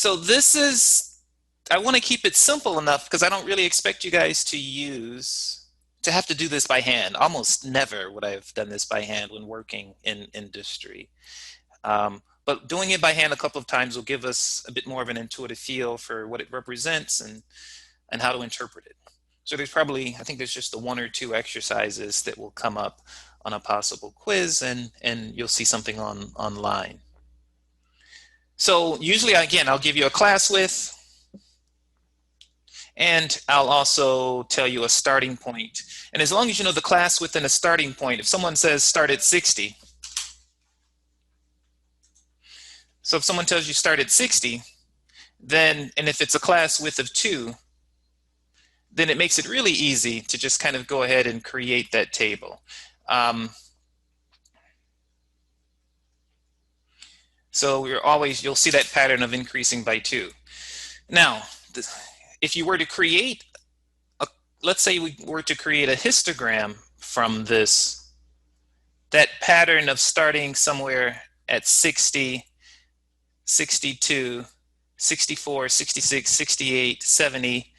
So this is, I want to keep it simple enough because I don't really expect you guys to have to do this by hand. Almost never would I have done this by hand when working in industry. But doing it by hand a couple of times will give us a bit more of an intuitive feel for what it represents and how to interpret it. So there's probably, I think there's just the one or two exercises that will come up on a possible quiz, and you'll see something online. So usually, again, I'll give you a class width, and I'll also tell you a starting point. And as long as you know the class width and a starting point, if someone says start at 60, so if someone tells you start at 60, then, and if it's a class width of 2, then it makes it really easy to just kind of go ahead and create that table. So you'll see that pattern of increasing by 2. Now, if you were to create, let's say we were to create a histogram from this, that pattern of starting somewhere at 60, 62, 64, 66, 68, 70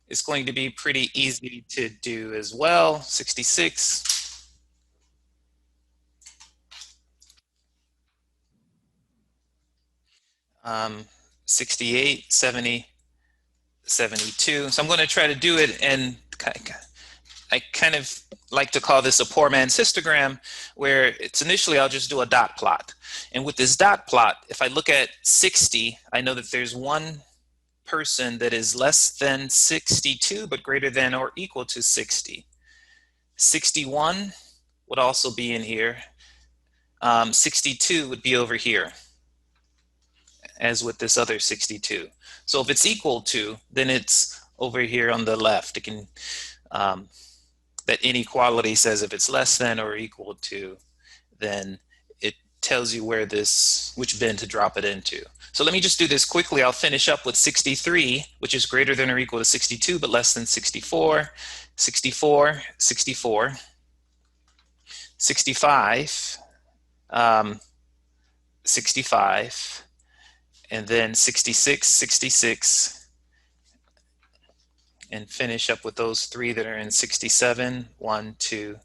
is going to be pretty easy to do as well. 66. 68, 70, 72. So I'm going to try to do it, and I kind of like to call this a poor man's histogram, where it's initially I'll just do a dot plot. And with this dot plot, if I look at 60, I know that there's one person that is less than 62 but greater than or equal to 60. 61 would also be in here. 62 would be over here, as with this other 62. So if it's equal to, then it's over here on the left. It can, that inequality says if it's less than or equal to, then it tells you where which bin to drop it into. So let me just do this quickly. I'll finish up with 63, which is greater than or equal to 62, but less than 64, 64, 64, 65, 65, and then 66, 66, and finish up with those 3 that are in 67, 1, 2,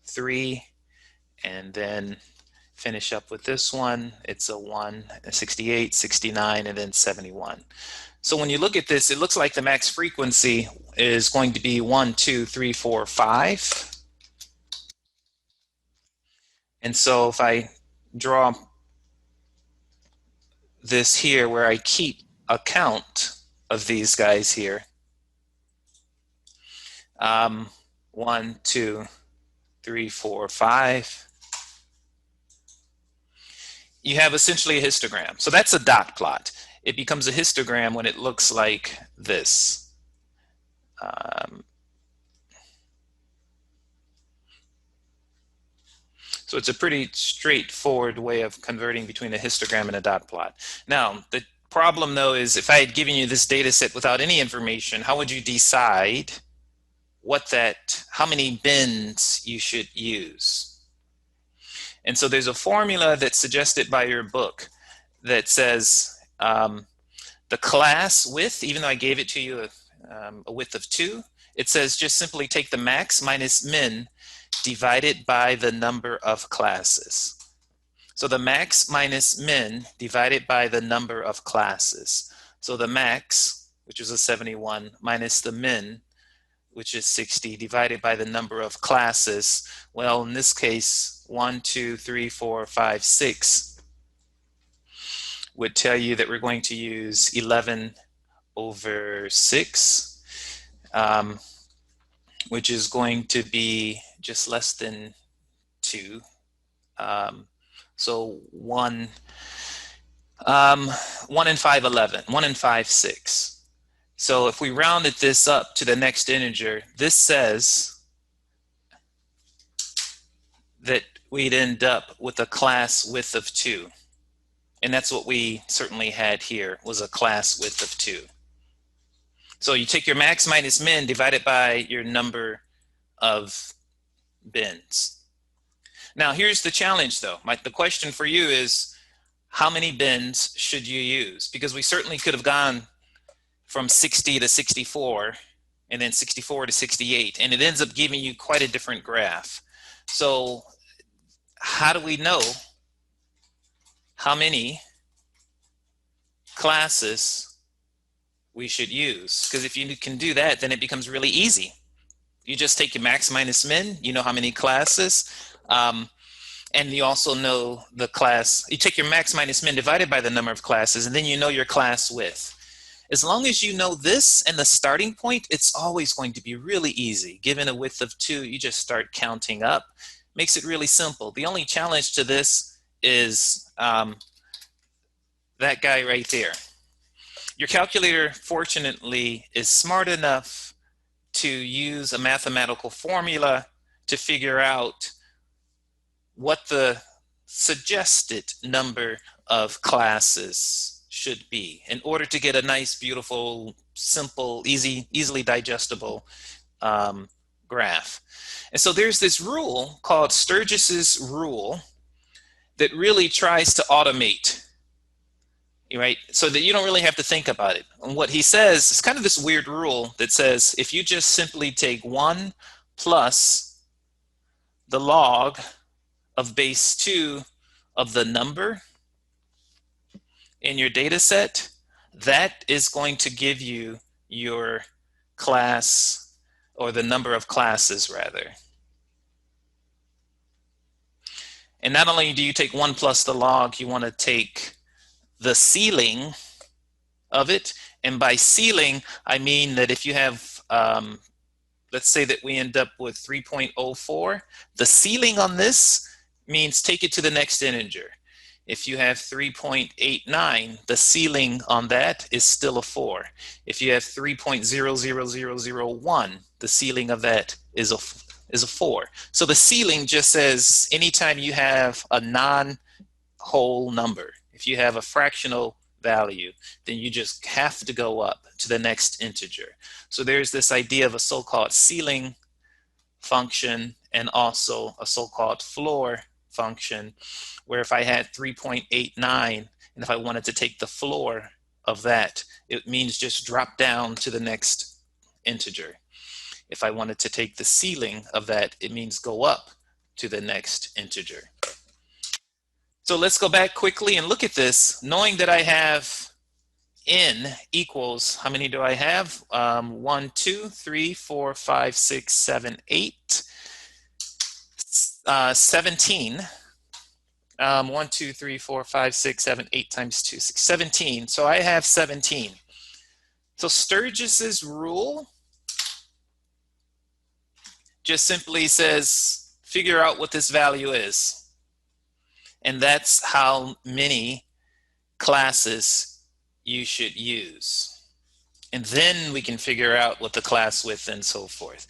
3, and then finish up with this one. It's a 1, a 68, 69, and then 71. So when you look at this, it looks like the max frequency is going to be 1, 2, 3, 4, 5. And so if I draw this here where I keep a count of these guys here, 1, 2, 3, 4, 5, you have essentially a histogram. So that's a dot plot. It becomes a histogram when it looks like this. So it's a pretty straightforward way of converting between a histogram and a dot plot. Now, the problem though is if I had given you this data set without any information, how would you decide how many bins you should use? And so there's a formula that's suggested by your book that says the class width, even though I gave it to you a width of 2, it says just simply take the max minus min divided by the number of classes. So the max minus min divided by the number of classes. So the max, which is a 71, minus the min, which is 60, divided by the number of classes. Well, in this case, 1, 2, 3, 4, 5, 6 would tell you that we're going to use 11 over 6, which is going to be just less than 2. So 1 and 5, 11, 1 and 5, 6. So if we rounded this up to the next integer, this says that we'd end up with a class width of 2. And that's what we certainly had here, was a class width of 2. So you take your max minus min, divide it by your number of bins. Now here's the challenge though. The question for you is, how many bins should you use? Because we certainly could have gone from 60 to 64 and then 64 to 68, and it ends up giving you quite a different graph. So how do we know how many classes we should use? Because if you can do that, then it becomes really easy. You just take your max minus min, you know how many classes, and you also know the class. You take your max minus min divided by the number of classes, and then you know your class width. As long as you know this and the starting point, it's always going to be really easy. Given a width of 2, you just start counting up. Makes it really simple. The only challenge to this is that guy right there. Your calculator, fortunately, is smart enough to use a mathematical formula to figure out what the suggested number of classes should be in order to get a nice, beautiful, simple, easily digestible graph. And so there's this rule called Sturgis's Rule that really tries to automate, right? So that you don't really have to think about it. And what he says is kind of this weird rule that says if you just simply take 1 plus the log of base 2 of the number in your data set, that is going to give you your class, or the number of classes rather. And not only do you take 1 plus the log, you want to take the ceiling of it. And by ceiling, I mean that if you have, let's say that we end up with 3.04, the ceiling on this means take it to the next integer. If you have 3.89, the ceiling on that is still a 4. If you have 3.00001, the ceiling of that is a 4. So the ceiling just says anytime you have a non-whole number, if you have a fractional value, then you just have to go up to the next integer. So there's this idea of a so-called ceiling function and also a so-called floor function, where if I had 3.89 and if I wanted to take the floor of that, it means just drop down to the next integer. If I wanted to take the ceiling of that, it means go up to the next integer. So let's go back quickly and look at this, knowing that I have n equals, how many do I have? 1, 2, 3, 4, 5, 6, 7, 8, 17. 1, 2, 3, 4, 5, 6, 7, 8 times 2, 6, 17. So I have 17. So Sturgis's rule just simply says, figure out what this value is. And that's how many classes you should use. And then we can figure out what the class width and so forth.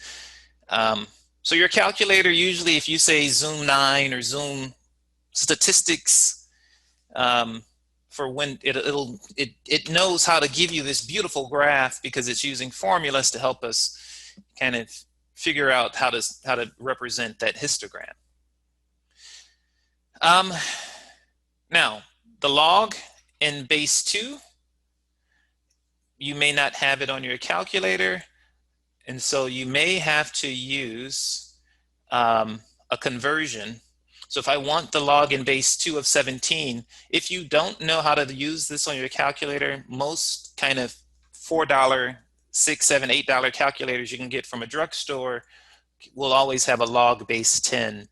So your calculator, usually if you say zoom 9 or zoom statistics, for when it knows how to give you this beautiful graph because it's using formulas to help us kind of figure out how to represent that histogram. Now, the log in base 2, you may not have it on your calculator, and so you may have to use a conversion. So if I want the log in base 2 of 17, if you don't know how to use this on your calculator, most kind of $4, $6, $7, $8 calculators you can get from a drugstore will always have a log base 10.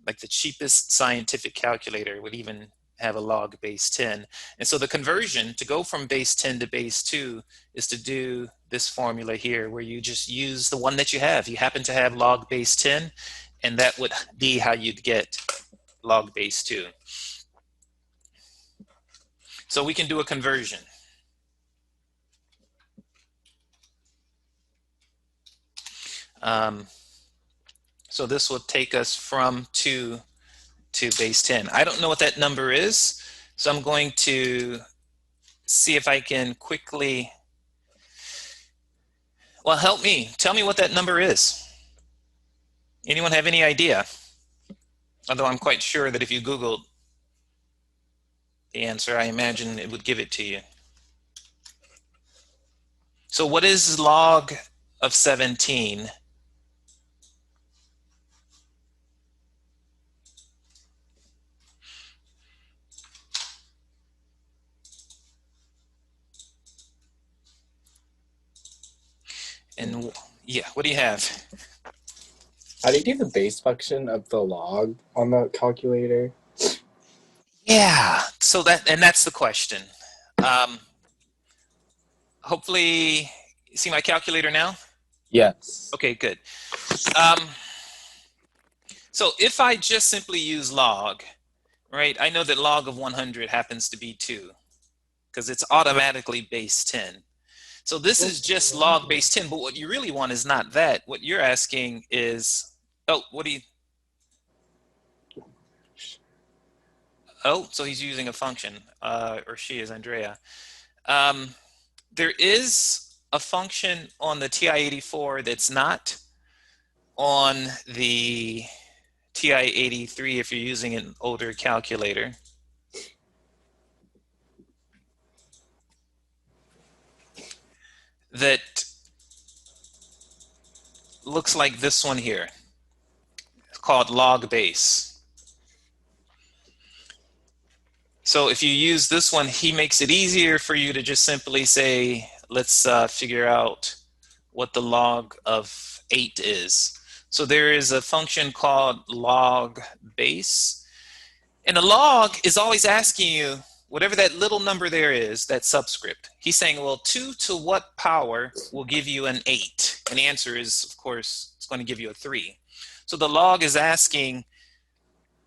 Like the cheapest scientific calculator would even have a log base 10. And so the conversion to go from base 10 to base 2 is to do this formula here, where you just use the one that you have. You happen to have log base 10, and that would be how you'd get log base 2. So we can do a conversion. So this will take us from 2 to base 10. I don't know what that number is, so I'm going to see if I can quickly, well, help me. Tell me what that number is. Anyone have any idea? Although I'm quite sure that if you Googled, the answer, I imagine it would give it to you. So what is log of 17? And yeah, what do you have? How do you do the base function of the log on the calculator? Yeah, so that's the question. Um, hopefully, you see my calculator now? Yes. Okay, good. Um, so if I just simply use log, right, I know that log of 100 happens to be 2 because it's automatically base 10. So this is just log base 10, but what you really want is not that. What you're asking is, oh, what do you, oh, so he's using a function, or she is, Andrea. Um, there is a function on the TI-84 that's not on the TI-83 if you're using an older calculator. That looks like this one here. It's called log base. So if you use this one, he makes it easier for you to just simply say, let's figure out what the log of 8 is. So there is a function called log base. And a log is always asking you, whatever that little number there is, that subscript. He's saying, well, 2 to what power will give you an 8? And the answer is, of course, it's going to give you a 3. So the log is asking,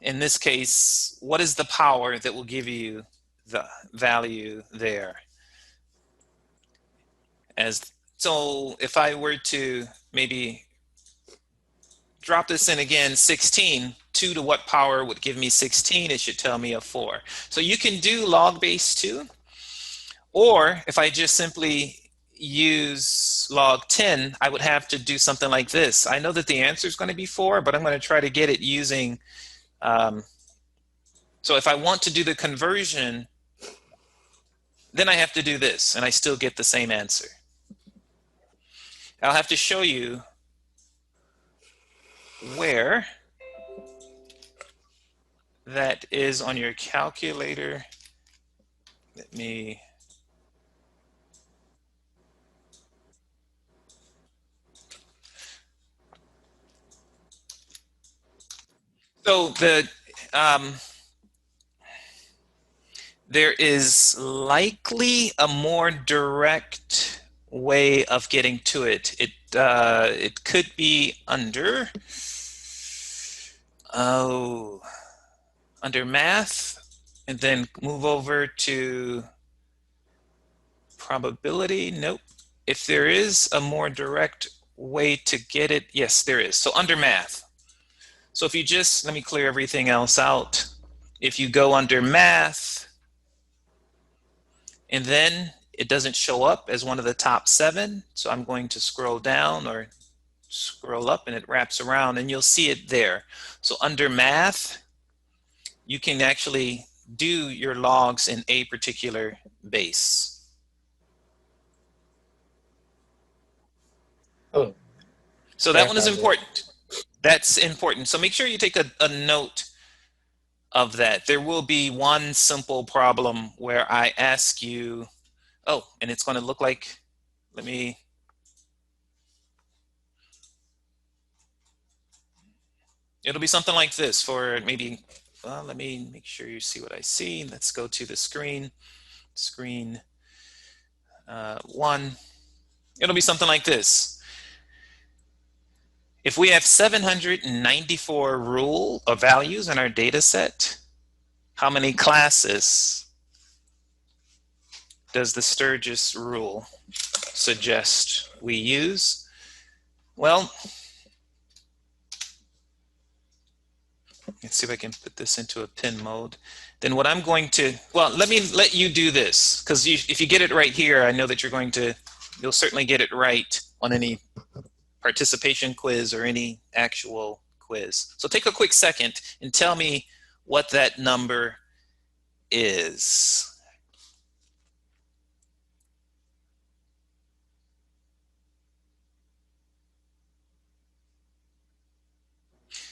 in this case, what is the power that will give you the value there? So if I were to maybe drop this in again, 16, 2 to what power would give me 16? It should tell me a 4. So you can do log base 2, or if I just simply use log 10, I would have to do something like this. I know that the answer is going to be 4, but I'm going to try to get it using, so if I want to do the conversion, then I have to do this, and I still get the same answer. I'll have to show you where that is on your calculator. Let me, so there is likely a more direct way of getting to it. It could be under, oh, under math, and then move over to probability. Nope. If there is a more direct way to get it, yes, there is. So under math. So if you just, let me clear everything else out. If you go under math, and then it doesn't show up as one of the top 7, so I'm going to scroll down or scroll up and it wraps around and you'll see it there. So under math, you can actually do your logs in a particular base. Oh. So that one is important. That's important. So make sure you take a note of that. There will be one simple problem where I ask you, oh, and it's going to look like, let me, it'll be something like this for maybe, well, let me make sure you see what I see. Let's go to the screen, screen 1. It'll be something like this. If we have 794 rule or values in our data set, how many classes does the Sturgis rule suggest we use? Well, let's see if I can put this into a pin mode. Then what I'm going to, well, let me let you do this, because if you get it right here, I know that you'll certainly get it right on any participation quiz or any actual quiz. So take a quick second and tell me what that number is.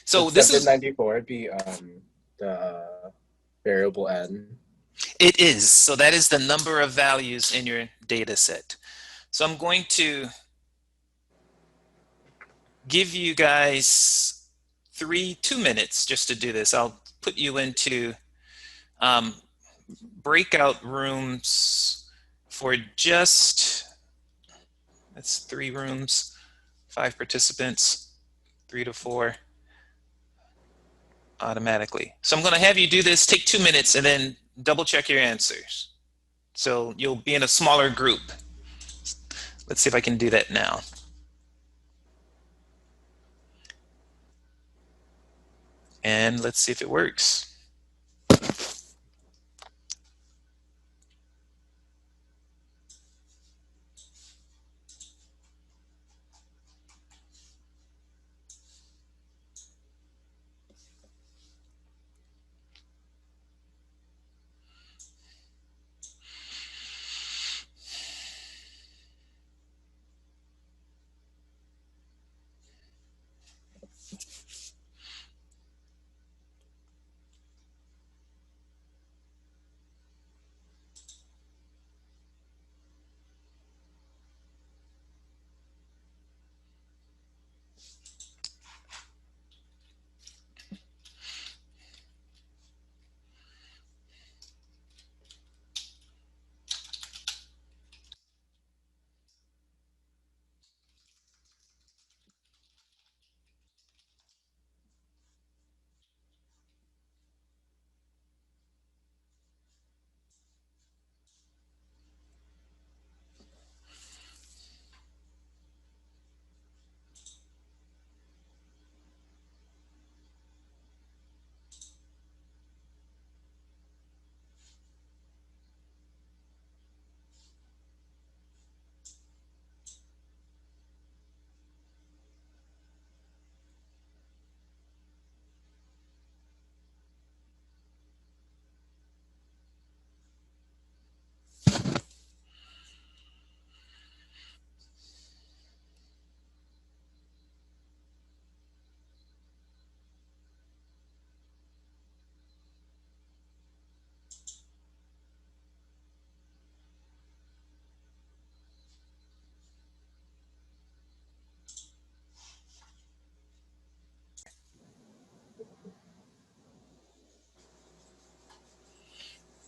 So Would this is, 794 be the variable n? it is. So that is the number of values in your data set. So I'm going to give you guys 2 minutes just to do this. I'll put you into um, breakout rooms for just, that's 3 rooms, 5 participants, 3 to 4 automatically. So I'm going to have you do this, take 2 minutes, and then double check your answers. So you'll be in a smaller group. Let's see if I can do that now. And let's see if it works.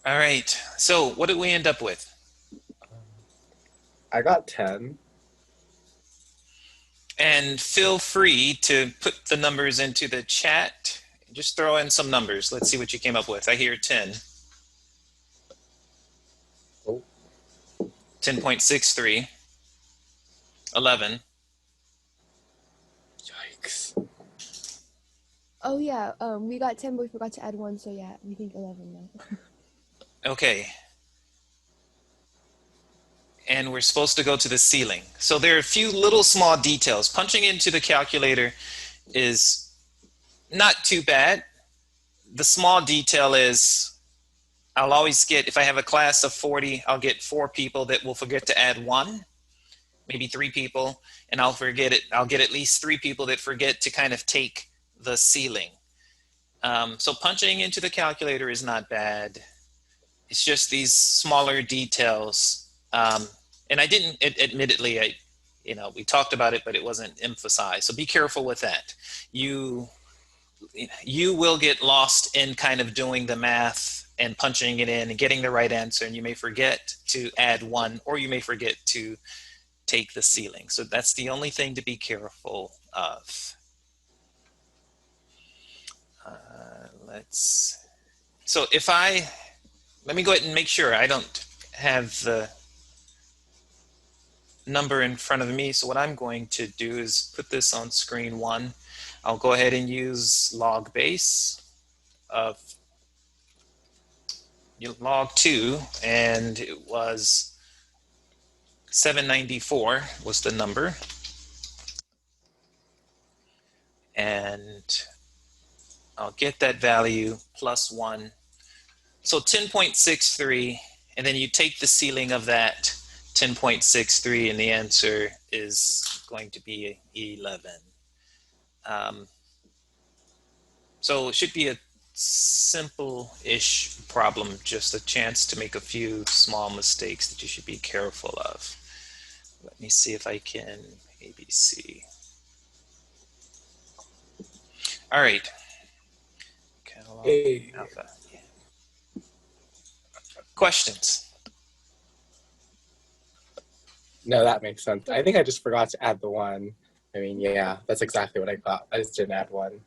All right. So what did we end up with? I got 10. And feel free to put the numbers into the chat. Just throw in some numbers. Let's see what you came up with. I hear 10. Oh, 10.63. 11. yikes. Oh yeah, we got 10, but we forgot to add one, so yeah, we think 11 now. Okay. And we're supposed to go to the ceiling. So there are a few little small details. Punching into the calculator is not too bad. The small detail is I'll always get, if I have a class of 40, I'll get 4 people that will forget to add 1, maybe 3 people, and I'll get at least 3 people that forget to kind of take the ceiling. So punching into the calculator is not bad. It's just these smaller details. And I didn't, admittedly, we talked about it, but it wasn't emphasized. So be careful with that. You will get lost in kind of doing the math and punching it in and getting the right answer, and you may forget to add 1, or you may forget to take the ceiling. So that's the only thing to be careful of. So let me go ahead and make sure I don't have the number in front of me. So what I'm going to do is put this on screen 1. I'll go ahead and use log base of log 2, and it was 794 was the number. And I'll get that value plus 1 So 10.63, and then you take the ceiling of that 10.63, and the answer is going to be 11. So it should be a simple-ish problem, just a chance to make a few small mistakes that you should be careful of. Let me see if I can ABC. All right. Catalog Hey, alpha. Questions? no, that makes sense. I think I just forgot to add the one. I mean, yeah, that's exactly what I thought. I just didn't add one.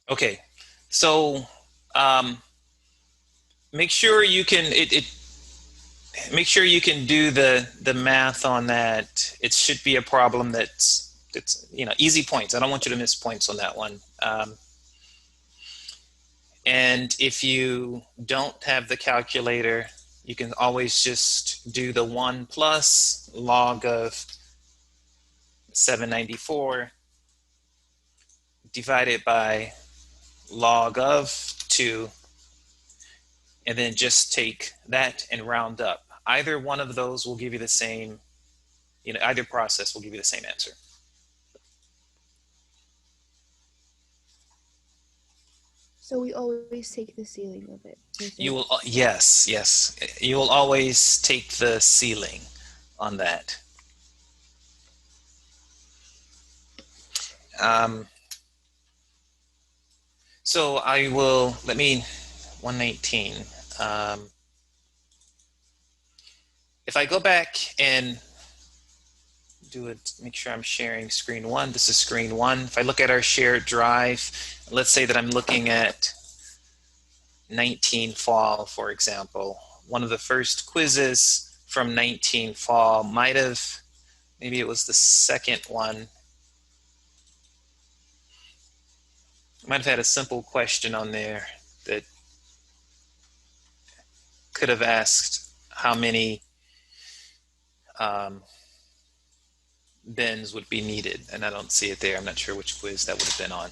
Okay. So make sure you can make sure you can do the math on that. It should be a problem that's easy points. I don't want you to miss points on that one. And if you don't have the calculator, you can always just do the 1 plus log of 794 divided by log of 2, and then just take that and round up. Either one of those will give you the same, either process will give you the same answer. So we always take the ceiling of it. You will, yes, you will always take the ceiling on that. So I will, 119. If I go back and do it, make sure I'm sharing screen 1. This is screen 1. If I look at our shared drive, let's say that I'm looking at 19 fall, for example. One of the first quizzes from 19 fall maybe it was the second one, might have had a simple question on there that could have asked how many bins would be needed, and I don't see it there. I'm not sure which quiz that would have been on.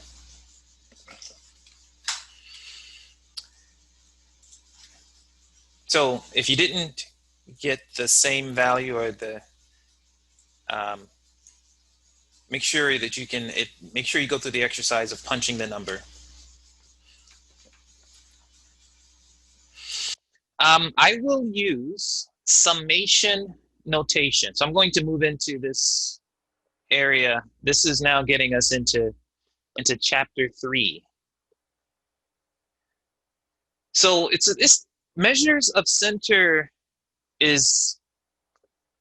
So if you didn't get the same value or make sure that make sure you go through the exercise of punching the number. I will use summation notation. So I'm going to move into this area. This is now getting us into chapter 3. So it's measures of center is,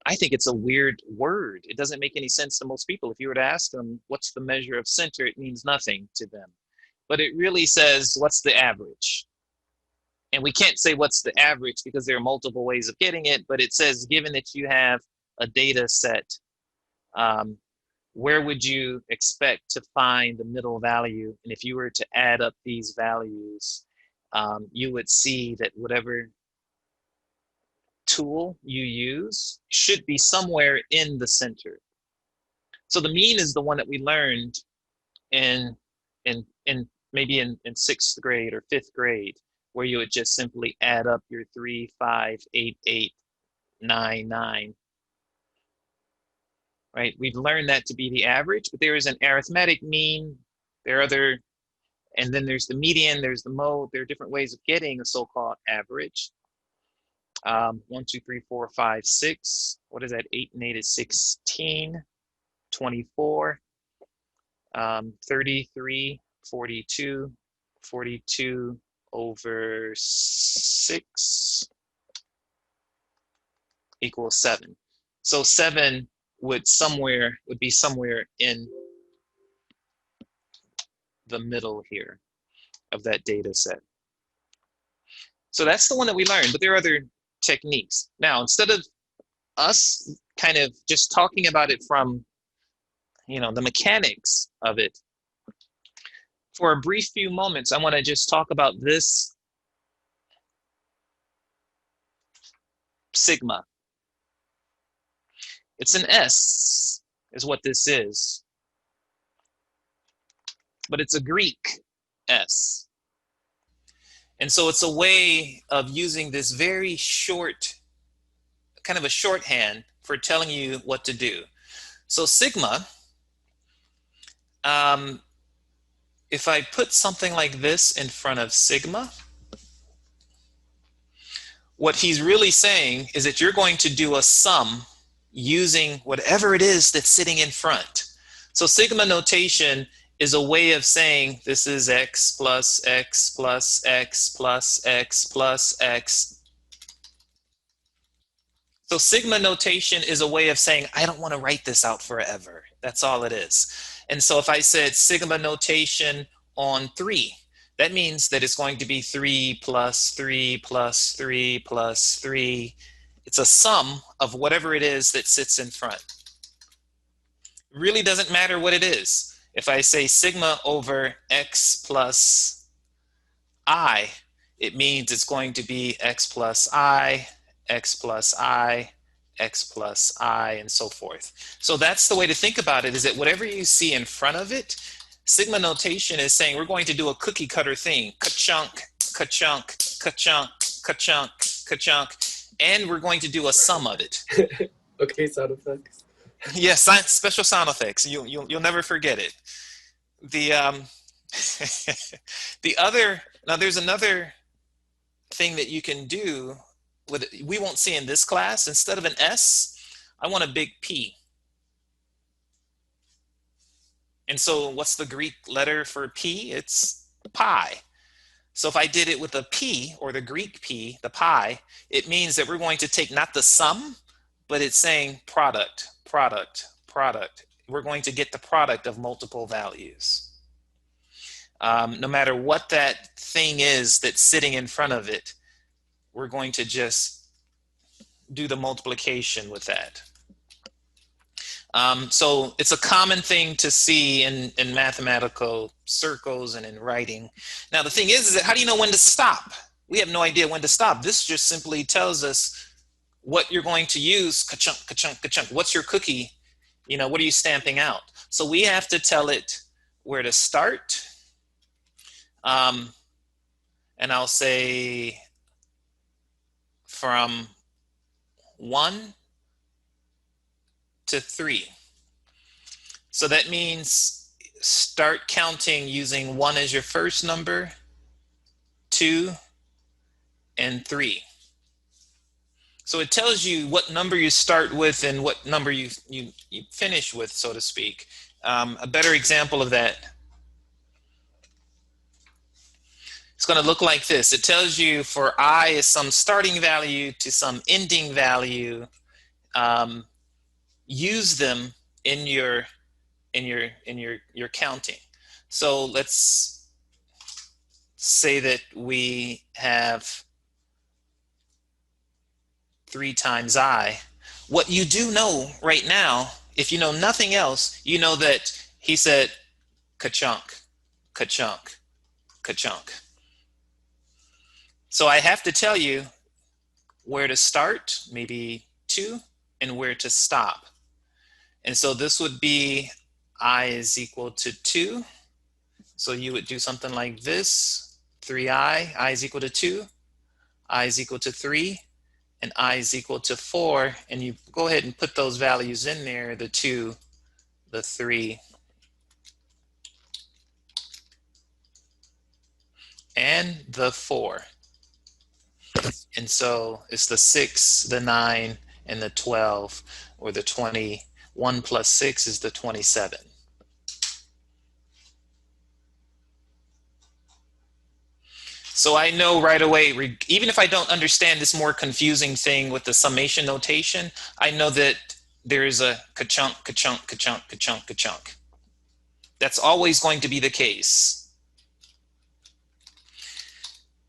I think it's a weird word. It doesn't make any sense to most people. If you were to ask them, what's the measure of center? It means nothing to them. But it really says, what's the average? And we can't say what's the average because there are multiple ways of getting it, but it says, given that you have a data set, where would you expect to find the middle value? And if you were to add up these values, you would see that whatever tool you use should be somewhere in the center. So the mean is the one that we learned in maybe in 6th grade or 5th grade, where you would just simply add up your 3, 5, 8, 8, 9, 9. Right? We've learned that to be the average, but there is an arithmetic mean. And then there's the median, there's the mode. There are different ways of getting a so-called average. 1, 2, 3, 4, 5, 6. What is that? 8 and 8 is 16. 24. 33, 42, 42 over 6 equals 7. So 7 would be somewhere in the middle here of that data set. So that's the one that we learned, but there are other techniques. Now, instead of us kind of just talking about it from, the mechanics of it, for a brief few moments, I want to just talk about this sigma. It's an S, is what this is, but it's a Greek S. And so it's a way of using this very short, kind of a shorthand for telling you what to do. So sigma, if I put something like this in front of sigma, what he's really saying is that you're going to do a sum using whatever it is that's sitting in front. So sigma notation is a way of saying this is x plus x plus x plus x plus x. So sigma notation is a way of saying I don't want to write this out forever. That's all it is. And so if I said sigma notation on 3, that means that it's going to be 3 plus 3 plus 3 plus 3. It's a sum of whatever it is that sits in front. It really doesn't matter what it is. If I say sigma over x plus I, it means it's going to be x plus I, x plus I, x plus I, and so forth. So that's the way to think about it, is that whatever you see in front of it, sigma notation is saying we're going to do a cookie cutter thing. Ka-chunk, ka-chunk, ka-chunk, ka-chunk, ka-chunk, and we're going to do a sum of it. Okay, sound effects. Yes, special sound effects. You'll never forget it. The the other, now there's another thing that you can do with, we won't see in this class. Instead of an S, I want a big P. And so what's the Greek letter for P? It's pi. So if I did it with a P, or the Greek P, the pi, it means that we're going to take not the sum, but it's saying product, product, product. We're going to get the product of multiple values. No matter what that thing is that's sitting in front of it, we're going to just do the multiplication with that. So it's a common thing to see in mathematical circles and in writing. Now the thing is that how do you know when to stop? We have no idea when to stop. This just simply tells us what you're going to use. Ka-chunk, ka-chunk, ka-chunk. What's your cookie? You know, what are you stamping out? So we have to tell it where to start. And I'll say from 1 to 3. So that means start counting using 1 as your first number, 2, and 3. So it tells you what number you start with and what number you finish with, so to speak. A better example of that, it's going to look like this. It tells you for I is some starting value to some ending value. Use them in your counting. So let's say that we have 3 times I. What you do know right now, if you know nothing else, you know that he said ka-chunk, ka-chunk, ka-chunk. So I have to tell you where to start, maybe 2, and where to stop. And so this would be I is equal to 2. So you would do something like this, 3i, I is equal to 2, I is equal to 3, and I is equal to 4. And you go ahead and put those values in there, the 2, the 3, and the 4. And so it's the 6, the 9, and the 12, or the 20. 1 plus 6 is the 27. So I know right away, even if I don't understand this more confusing thing with the summation notation, I know that there is a ka-chunk, ka-chunk, ka-chunk, ka-chunk, ka-chunk. That's always going to be the case.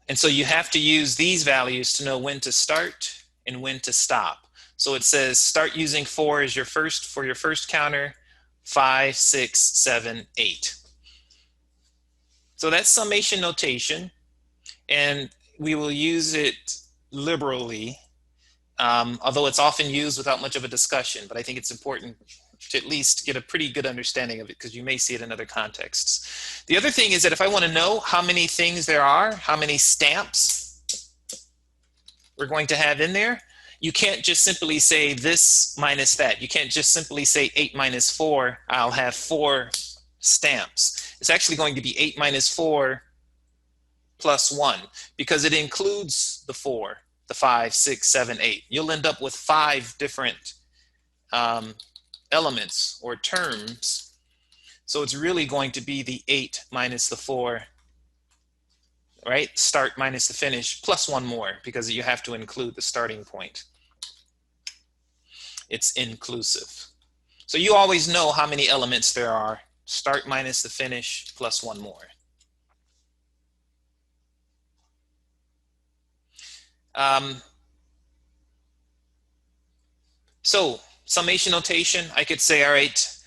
And so you have to use these values to know when to start and when to stop. So it says start using 4 as your first, for your first counter, 5, 6, 7, 8. So that's summation notation, and we will use it liberally, although it's often used without much of a discussion, but I think it's important to at least get a pretty good understanding of it, because you may see it in other contexts. The other thing is that if I want to know how many things there are, how many stamps we're going to have in there, you can't just simply say this minus that. You can't just simply say 8 minus 4, I'll have 4 stamps. It's actually going to be 8 minus 4 plus 1, because it includes the 4, the 5, 6, 7, 8. You'll end up with 5 different elements or terms. So it's really going to be the 8 minus the 4, right? Start minus the finish plus 1 more, because you have to include the starting point. It's inclusive. So you always know how many elements there are. Start minus the finish plus 1 more. So summation notation, I could say, all right,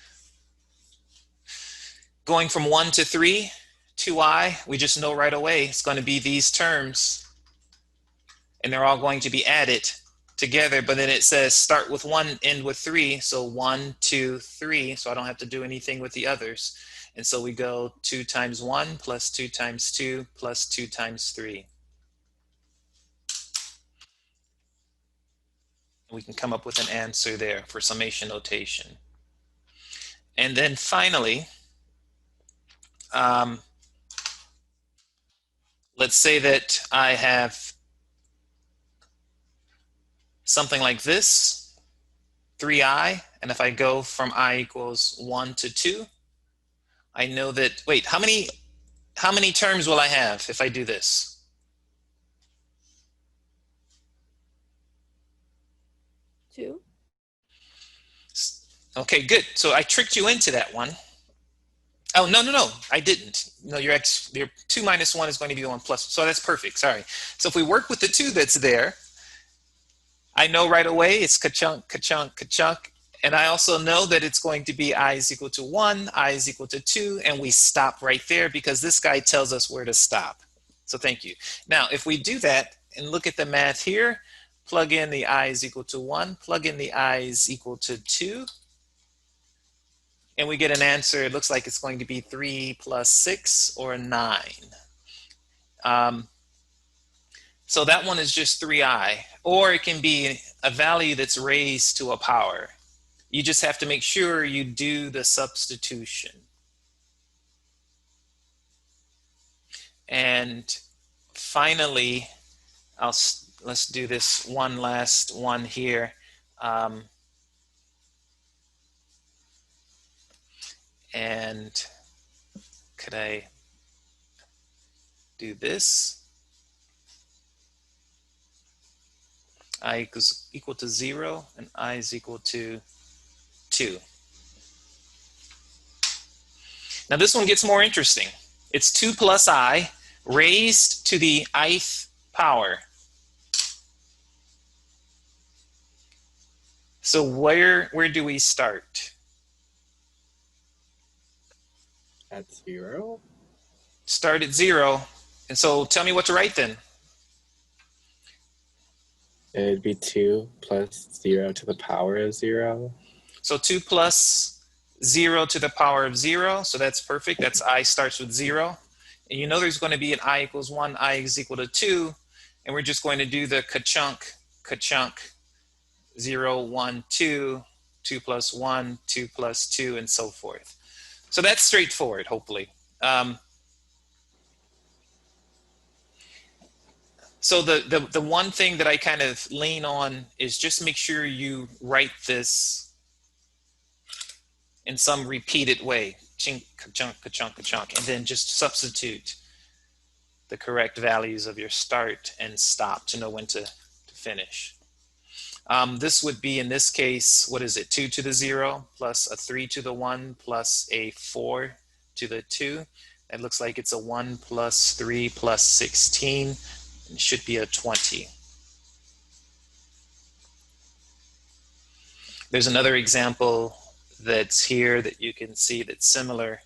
going from 1 to 3, 2i, we just know right away it's going to be these terms, and they're all going to be added together. But then it says start with 1, end with 3, so 1, 2, 3, so I don't have to do anything with the others. And so we go 2 times 1 plus 2 times 2 plus 2 times 3. We can come up with an answer there for summation notation. And then finally, let's say that I have something like this, 3i, and if I go from I equals 1 to 2, I know that, wait, how many terms will I have if I do this? 2. Okay, good. So I tricked you into that one. Oh, no, I didn't. No, your 2 minus 1 is going to be 1 plus. So that's perfect, sorry. So if we work with the 2 that's there, I know right away it's ka-chunk, ka-chunk, ka-chunk. And I also know that it's going to be I is equal to 1, I is equal to 2, and we stop right there because this guy tells us where to stop. So thank you. Now, if we do that and look at the math here, plug in the I is equal to 1, plug in the I is equal to 2, and we get an answer. It looks like it's going to be 3 plus 6 or 9. So that one is just 3i, or it can be a value that's raised to a power. You just have to make sure you do the substitution. And finally, let's do this one last one here. And could I do this? I is equal to 0 and I is equal to 2. Now this one gets more interesting. It's 2 plus I raised to the ith power. So where do we start? At 0? Start at 0. And so tell me what to write then. It'd be 2 plus 0 to the power of 0. So 2 plus 0 to the power of 0. So that's perfect. That's I starts with 0. And you know there's going to be an I equals 1, I is equal to 2. And we're just going to do the ka-chunk, ka-chunk, 0, 1, 2, 2 plus 1, 2 plus 2, and so forth. So that's straightforward, hopefully. So the one thing that I kind of lean on is just make sure you write this in some repeated way. Chink, ka-chunk, ka-chunk, ka-chunk, and then just substitute the correct values of your start and stop to know when to finish. This would be, in this case, what is it? 2 to the 0 plus a 3 to the 1 plus a 4 to the 2. It looks like it's a 1 plus 3 plus 16. It should be a 20. There's another example that's here that you can see that's similar,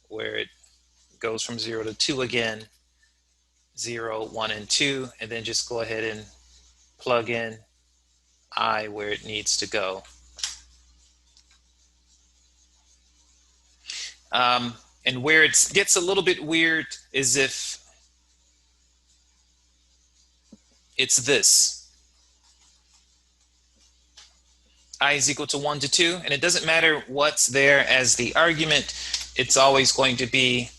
where it goes from 0 to 2 again, 0, 1, and 2, and then just go ahead and plug in I where it needs to go. And where it gets a little bit weird is if it's this. I is equal to 1 to 2, and it doesn't matter what's there as the argument. It's always going to be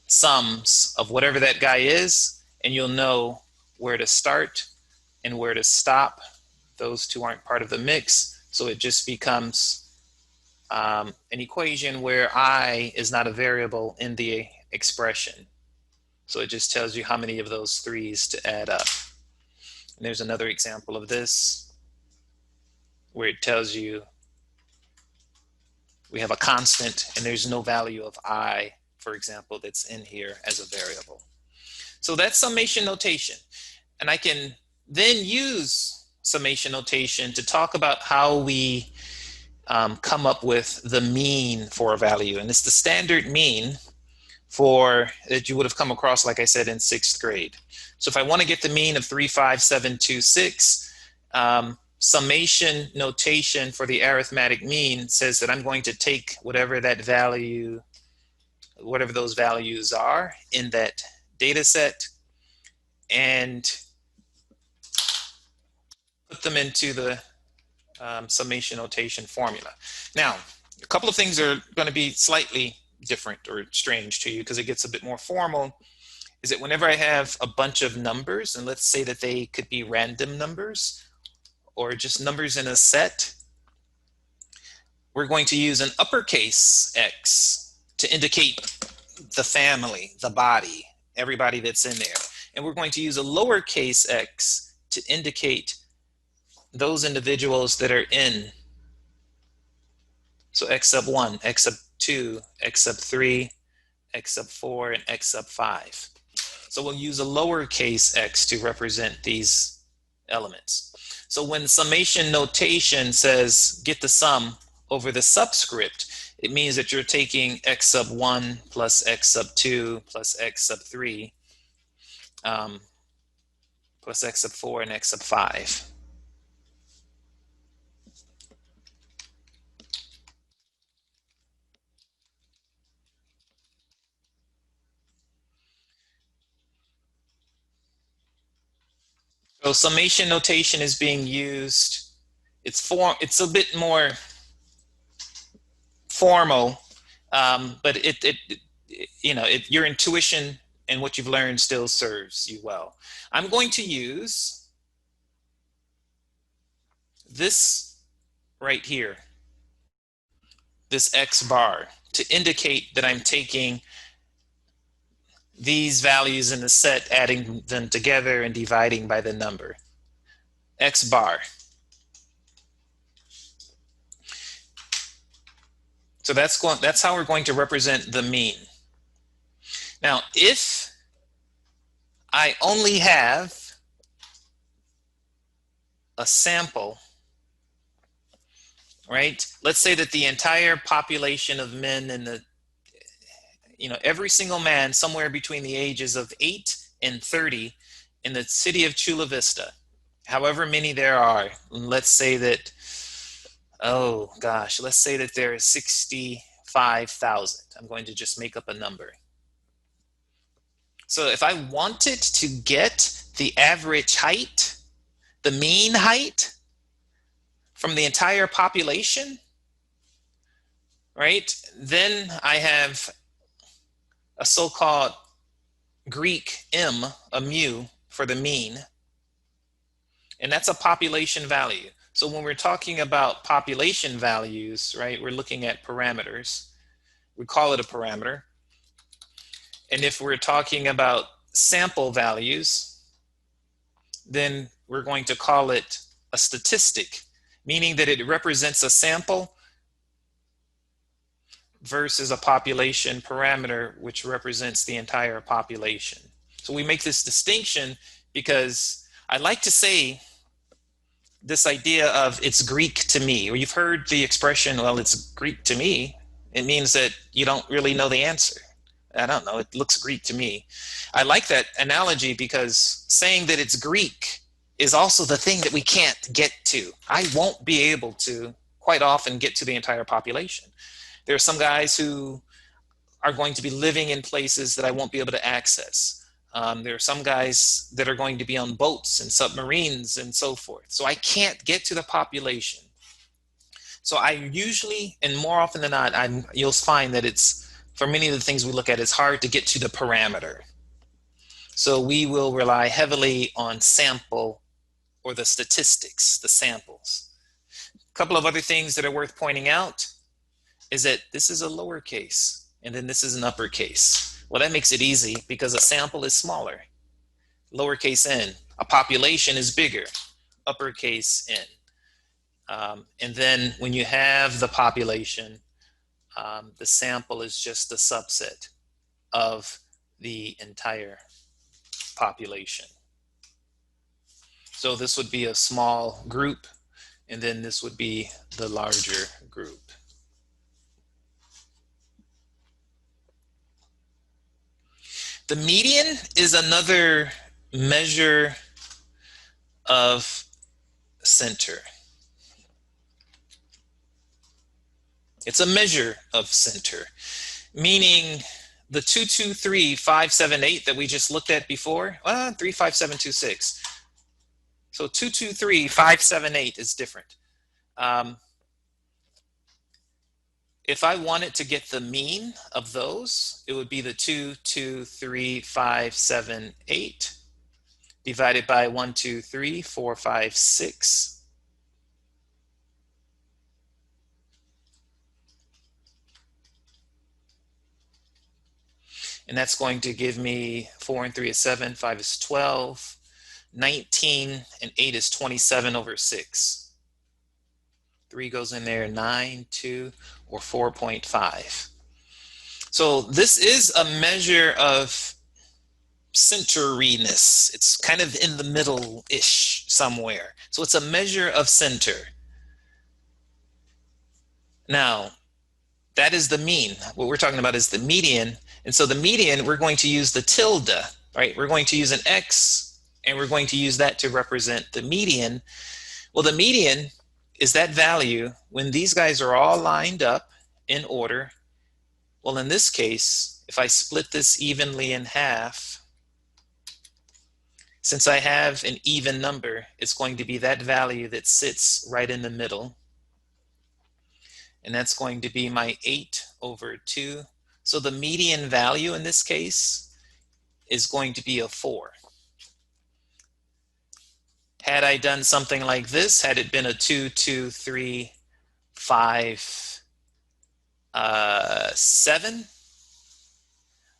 sums of whatever that guy is, and you'll know where to start and where to stop. Those two aren't part of the mix, so it just becomes an equation where I is not a variable in the expression. So it just tells you how many of those threes to add up. And there's another example of this where it tells you we have a constant and there's no value of I, for example, that's in here as a variable. So that's summation notation. And I can then use summation notation to talk about how we come up with the mean for a value. And it's the standard mean for that you would have come across, like I said, in 6th grade. So if I want to get the mean of 35726, summation notation for the arithmetic mean says that I'm going to take whatever that value, whatever those values are in that data set, and put them into the summation notation formula. Now, a couple of things are going to be slightly different or strange to you because it gets a bit more formal, is that whenever I have a bunch of numbers, and let's say that they could be random numbers or just numbers in a set, we're going to use an uppercase X to indicate the family, the body, everybody that's in there. And we're going to use a lowercase x to indicate those individuals that are in. So x sub 1, x sub 2, x sub 3, x sub 4, and x sub 5. So we'll use a lowercase x to represent these elements. So when summation notation says get the sum over the subscript, it means that you're taking x sub 1 plus x sub 2 plus x sub 3 plus x sub 4 and x sub 5. So summation notation is being used. It's a bit more formal, but your intuition and what you've learned still serves you well. I'm going to use this right here, this X bar, to indicate that I'm taking these values in the set, adding them together and dividing by the number. X bar. So that's how we're going to represent the mean. Now, if I only have a sample, right? Let's say that the entire population of men in the, every single man somewhere between the ages of 8 and 30 in the city of Chula Vista, however many there are, let's say that, let's say that there are 65,000. I'm going to just make up a number. So if I wanted to get the average height, the mean height from the entire population, right, then I have a so-called Greek m, a mu, for the mean. And that's a population value. So when we're talking about population values, right, we're looking at parameters. We call it a parameter. And if we're talking about sample values, then we're going to call it a statistic, meaning that it represents a sample versus a population parameter, which represents the entire population. So we make this distinction because I like to say this idea of it's Greek to me, or you've heard the expression, well, it's Greek to me. It means that you don't really know the answer. I don't know, it looks Greek to me. I like that analogy because saying that it's Greek is also the thing that we can't get to. I won't be able to quite often get to the entire population. There are some guys who are going to be living in places that I won't be able to access. There are some guys that are going to be on boats and submarines and so forth. So I can't get to the population. So I usually, and more often than not, you'll find that it's, for many of the things we look at, it's hard to get to the parameter. So we will rely heavily on sample or the statistics, the samples. A couple of other things that are worth pointing out is that this is a lowercase and then this is an uppercase. Well, that makes it easy because a sample is smaller, lowercase n. A population is bigger, uppercase n. And then when you have the population, the sample is just a subset of the entire population. So this would be a small group, and then this would be the larger group. The median is another measure of center. It's a measure of center, meaning the 2, 2, 3, 5, 7, 8 that we just looked at before, 3, 5, 7, 2, 6. So 2, 2, 3, 5, 7, 8 is different. If I wanted to get the mean of those, it would be the 2, 2, 3, 5, 7, 8 divided by 1, 2, 3, 4, 5, 6. And that's going to give me 4 and 3 is 7, 5 is 12, 19, and 8 is 27 over 6. 3 goes in there, 9, 2, or 4.5. So this is a measure of centeriness. It's kind of in the middle-ish somewhere. So it's a measure of center. Now, that is the mean. What we're talking about is the median. And so the median, we're going to use the tilde, right? We're going to use an X, and we're going to use that to represent the median. Well, the median is that value when these guys are all lined up in order. Well, in this case, if I split this evenly in half, since I have an even number, it's going to be that value that sits right in the middle. And that's going to be my 8 over 2. So the median value in this case is going to be a 4. Had I done something like this, had it been a 2, 2, 3, 5, 7,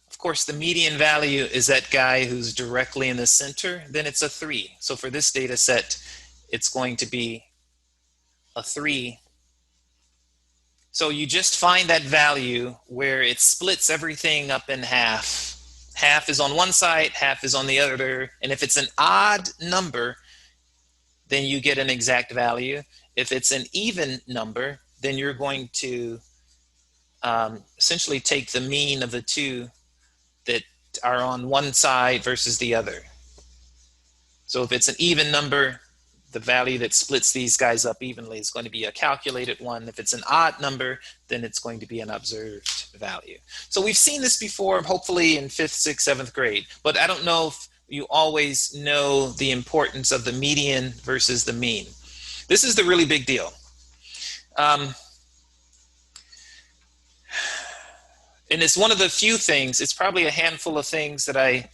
of course, the median value is that guy who's directly in the center, then it's a 3. So for this data set, it's going to be a 3. So you just find that value where it splits everything up in half. Half is on one side, half is on the other. And if it's an odd number, then you get an exact value. If it's an even number, then you're going to essentially take the mean of the two that are on one side versus the other. So if it's an even number, the value that splits these guys up evenly is going to be a calculated one. If it's an odd number, then it's going to be an observed value. So we've seen this before, hopefully in 5th, 6th, 7th grade, but I don't know if you always know the importance of the median versus the mean. This is the really big deal. And it's one of the few things, it's probably a handful of things that I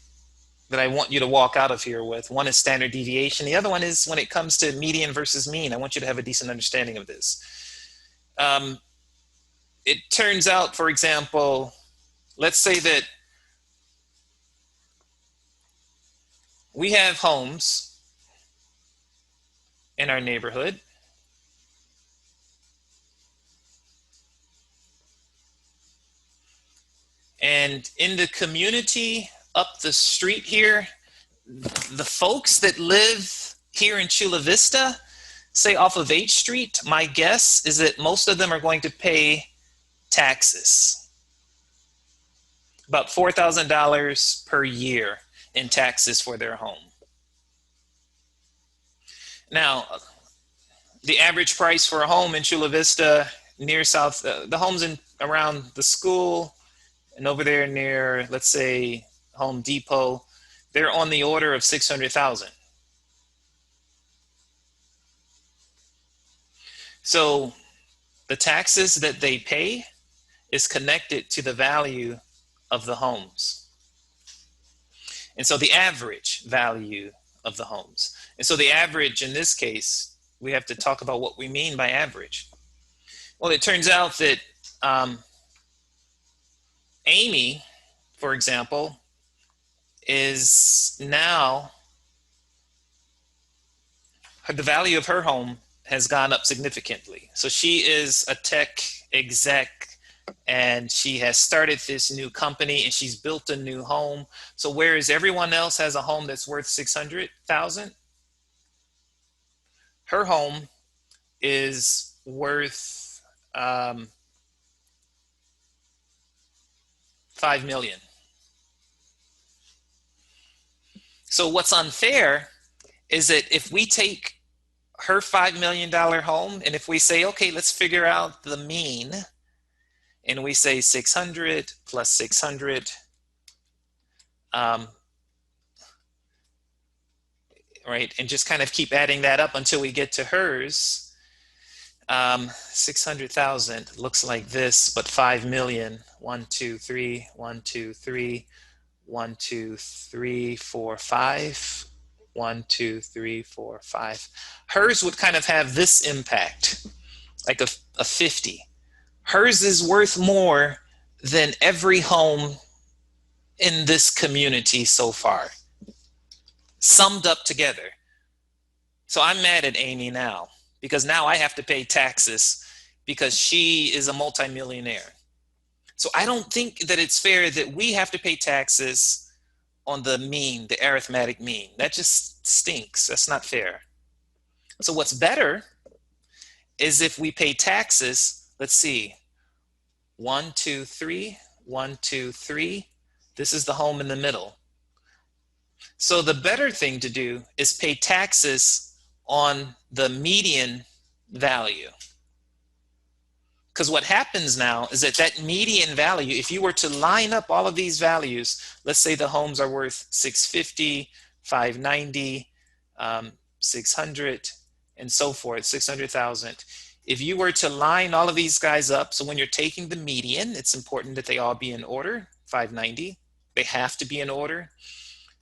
want you to walk out of here with. One is standard deviation. The other one is when it comes to median versus mean. I want you to have a decent understanding of this. It turns out, for example, let's say that we have homes in our neighborhood. And in the community up the street here, the folks that live here in Chula Vista, say off of H Street, my guess is that most of them are going to pay taxes. About $4,000 per year in taxes for their home. Now, the average price for a home in Chula Vista near South, the homes in around the school And over there near, let's say, Home Depot, they're on the order of 600,000. So the taxes that they pay is connected to the value of the homes. And so the average value of the homes. And so the average in this case, we have to talk about what we mean by average. Well, it turns out that Amy, for example, is now, the value of her home has gone up significantly. So she is a tech exec and she has started this new company and she's built a new home. So whereas everyone else has a home that's worth 600,000, her home is worth 5 million. So what's unfair is that if we take her $5 million home and if we say, okay, let's figure out the mean, and we say 600 plus 600, right, and just kind of keep adding that up until we get to hers. 600,000 looks like this, but 5 million. 1, 2, 3, 1, 2, 3, 1, 2, 3, 4, 5. 1, 2, 3, 4, 5. Hers would kind of have this impact, like a 50. Hers is worth more than every home in this community so far, summed up together. So I'm mad at Amy now because now I have to pay taxes because she is a multimillionaire. So I don't think that it's fair that we have to pay taxes on the mean, the arithmetic mean. That just stinks. That's not fair. So what's better is if we pay taxes, let's see, 1, 2, 3, 1, 2, 3. This is the home in the middle. So the better thing to do is pay taxes on the median value. Because what happens now is that that median value, if you were to line up all of these values, let's say the homes are worth 650, 590, 600, and so forth, 600,000. If you were to line all of these guys up, so when you're taking the median, it's important that they all be in order. 590, they have to be in order.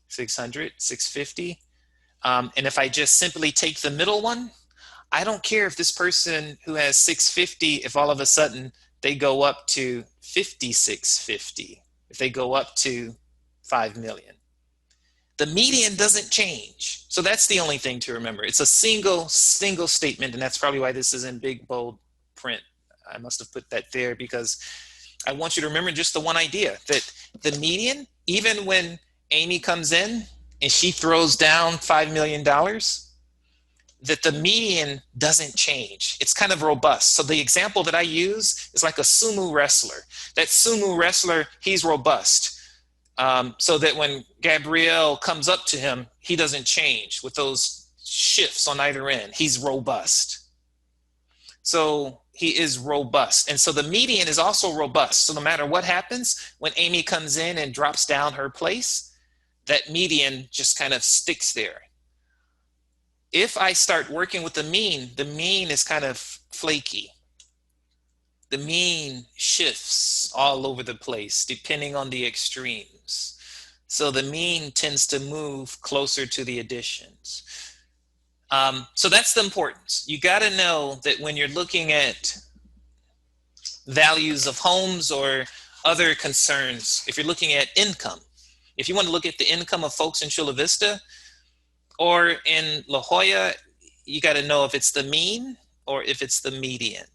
600, 650. And if I just simply take the middle one, I don't care if this person who has 650, if all of a sudden they go up to 5,650, if they go up to 5 million. The median doesn't change. So that's the only thing to remember. It's a single statement, and that's probably why this is in big, bold print. I must have put that there because I want you to remember just the one idea, that the median, even when Amy comes in and she throws down $5 million, that the median doesn't change. It's kind of robust. So the example that I use is like a sumo wrestler. That sumo wrestler, he's robust. So that when Gabrielle comes up to him, he doesn't change with those shifts on either end. He's robust. So he is robust. And so the median is also robust. So no matter what happens, when Amy comes in and drops down her place, that median just kind of sticks there. If I start working with the mean is kind of flaky. The mean shifts all over the place depending on the extremes. So the mean tends to move closer to the additions. So that's the importance. You got to know that when you're looking at values of homes or other concerns, if you're looking at income, if you want to look at the income of folks in Chula Vista, or in La Jolla, you got to know if it's the mean or if it's the median,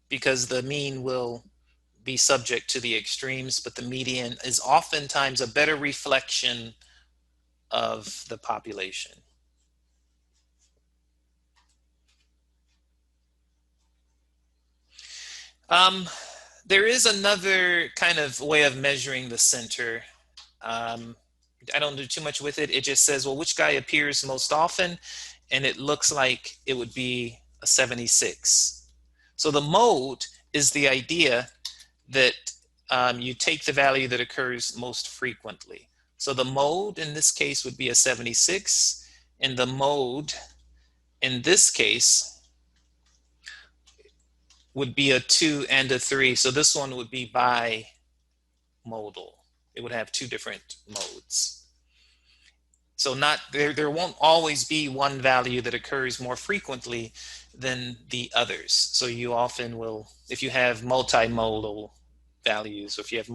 because the mean will be subject to the extremes, but the median is oftentimes a better reflection of the population. There is another kind of way of measuring the center. I don't do too much with it. It just says, well, which guy appears most often? And it looks like it would be a 76. So the mode is the idea that you take the value that occurs most frequently. So the mode in this case would be a 76, and the mode in this case would be a 2 and a 3. So this one would be bimodal. It would have two different modes. So there won't always be one value that occurs more frequently than the others. So you often will, if you have multimodal values, or if you have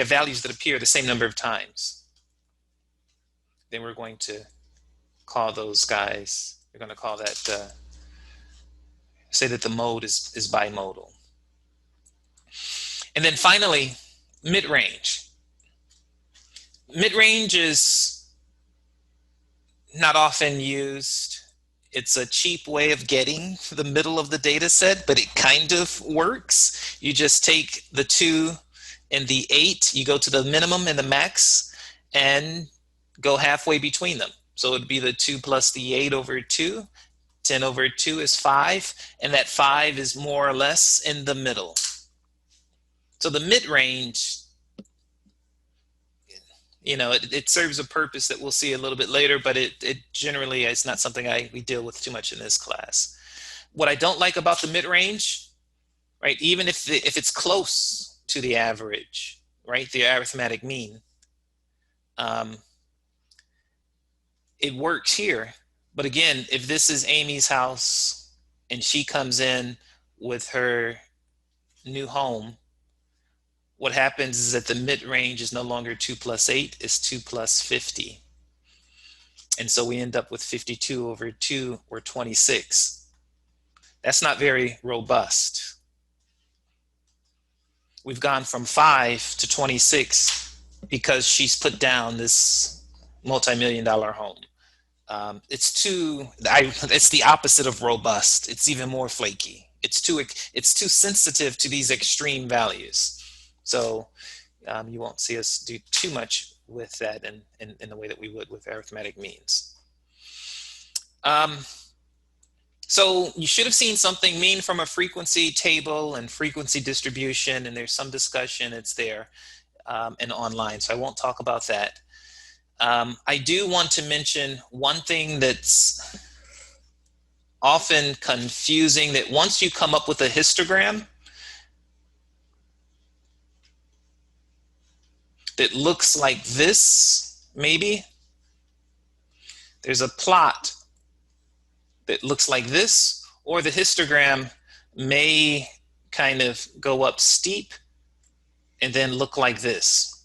values that appear the same number of times, then we're going to call those guys, we're going to call that, say that the mode is bimodal. And then finally, mid-range. Mid-range is not often used. It's a cheap way of getting the middle of the data set, but it kind of works. You just take the 2 and the 8, you go to the minimum and the max, and go halfway between them. So it would be the 2 plus the 8 over 2. 10 over 2 is 5, and that 5 is more or less in the middle. So the mid-range, it serves a purpose that we'll see a little bit later, but it generally is not something we deal with too much in this class. What I don't like about the mid-range, right, even if it's close to the average, right, the arithmetic mean, it works here. But again, if this is Amy's house and she comes in with her new home, what happens is that the mid-range is no longer 2 plus 8, it's 2 plus 50. And so we end up with 52 over 2, or 26. That's not very robust. We've gone from 5 to 26 because she's put down this multi-million-dollar home. It's the opposite of robust. It's even more flaky. It's too sensitive to these extreme values. So you won't see us do too much with that in the way that we would with arithmetic means. So you should have seen something mean from a frequency table and frequency distribution, and there's some discussion, it's there and online, so I won't talk about that. I do want to mention one thing that's often confusing, that once you come up with a histogram that looks like this, maybe, there's a plot that looks like this, or the histogram may kind of go up steep and then look like this.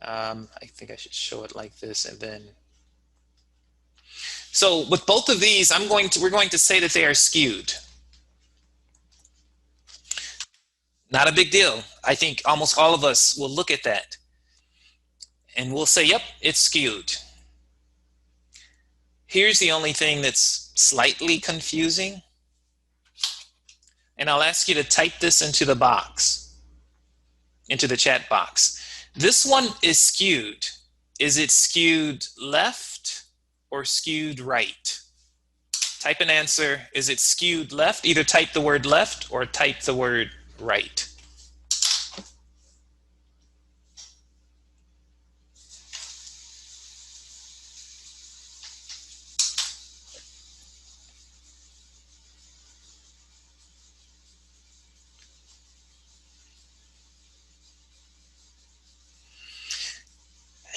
I think I should show it like this, and then. So with both of these, we're going to say that they are skewed. Not a big deal. I think almost all of us will look at that and we'll say, yep, it's skewed. Here's the only thing that's slightly confusing. And I'll ask you to type this into the box, into the chat box. This one is skewed. Is it skewed left or skewed right? Type an answer. Is it skewed left? Either type the word left or type the word right.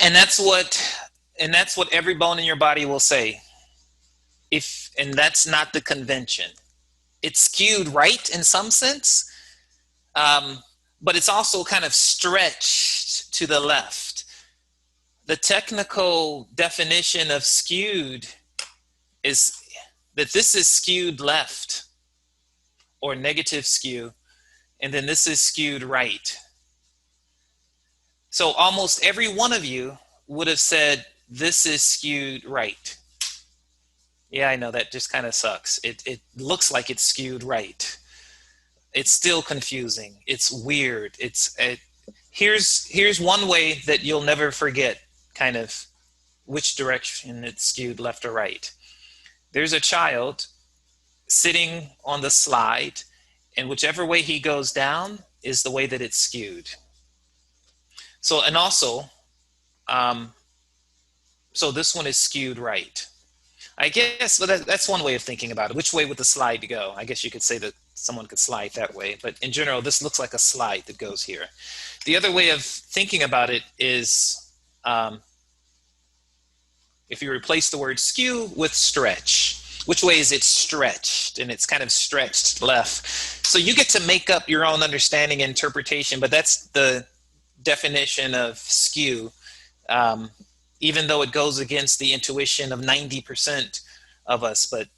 And that's what every bone in your body will say. And that's not the convention. It's skewed right in some sense, but it's also kind of stretched to the left. The technical definition of skewed is that this is skewed left, or negative skew, and then this is skewed right. So almost every one of you would have said, this is skewed right. Yeah, I know, that just kind of sucks. It looks like it's skewed right. It's still confusing. It's weird. Here's one way that you'll never forget kind of which direction it's skewed, left or right. There's a child sitting on the slide, and whichever way he goes down is the way that it's skewed. So, and also, so this one is skewed right. I guess, well, that's one way of thinking about it. Which way would the slide go? I guess you could say that someone could slide that way, but in general, this looks like a slide that goes here. The other way of thinking about it is if you replace the word skew with stretch. Which way is it stretched? And it's kind of stretched left. So you get to make up your own understanding and interpretation, but that's the definition of skew. Even though it goes against the intuition of 90% of us, but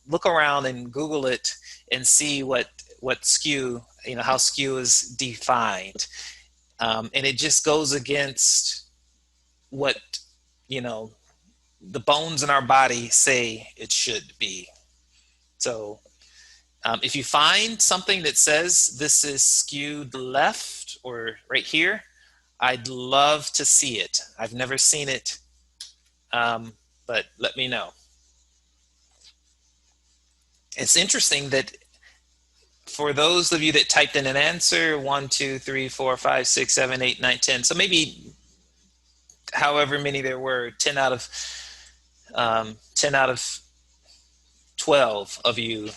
look around and Google it and see what skew, how skew is defined, and it just goes against what the bones in our body say it should be. So if you find something that says this is skewed left or right here, I'd love to see it. I've never seen it, but let me know. It's interesting that for those of you that typed in an answer, 1, 2, 3, 4, 5, 6, 7, 8, 9, 10. So maybe however many there were, 10 out of 12 of you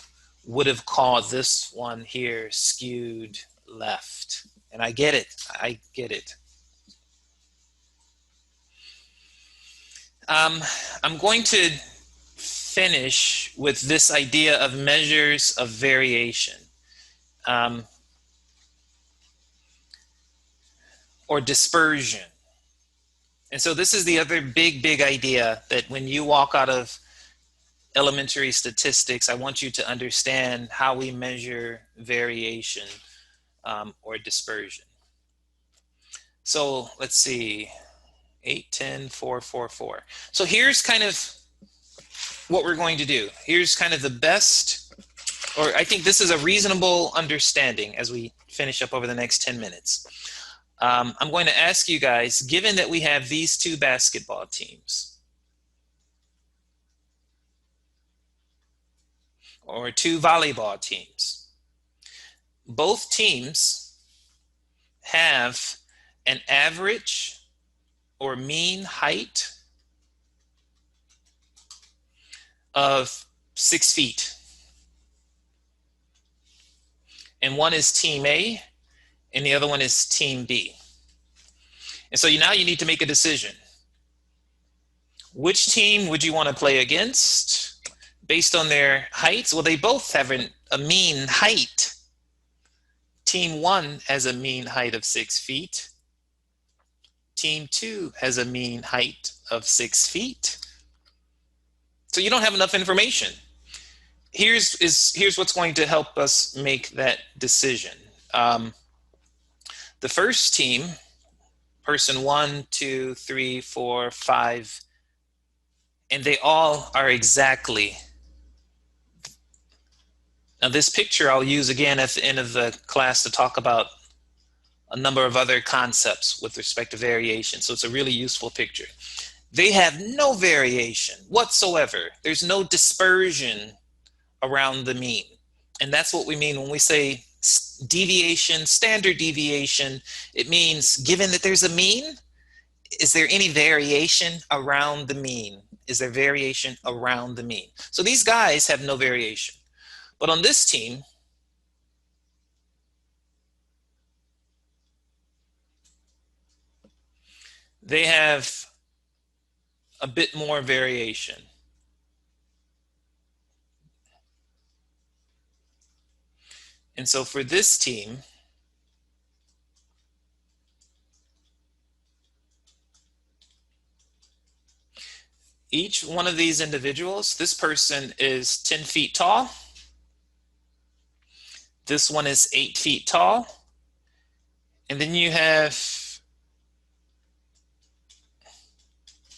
would have called this one here skewed left. And I get it. I get it. I'm going to finish with this idea of measures of variation, or dispersion. And so this is the other big idea, that when you walk out of elementary statistics, I want you to understand how we measure variation, or dispersion. So let's see. 8, 10, 4, 4, 4. So here's kind of what we're going to do. Here's kind of the best, or I think this is a reasonable understanding as we finish up over the next 10 minutes. I'm going to ask you guys, given that we have these two basketball teams, or two volleyball teams, both teams have an average or mean height of 6 feet. And one is team A and the other one is team B. And so now you need to make a decision. Which team would you want to play against based on their heights? Well, they both have a mean height. Team 1 has a mean height of 6 feet. Team 2 has a mean height of 6 feet. So you don't have enough information. Here's what's going to help us make that decision. The first team, person 1, 2, 3, 4, 5, and they all are exactly. Now this picture I'll use again at the end of the class to talk about a number of other concepts with respect to variation. So it's a really useful picture. They have no variation whatsoever. There's no dispersion around the mean. And that's what we mean when we say deviation, standard deviation. It means given that there's a mean, is there any variation around the mean? Is there variation around the mean? So these guys have no variation. But on this team, they have a bit more variation. And so for this team, each one of these individuals, this person is 10 feet tall. This one is 8 feet tall. And then you have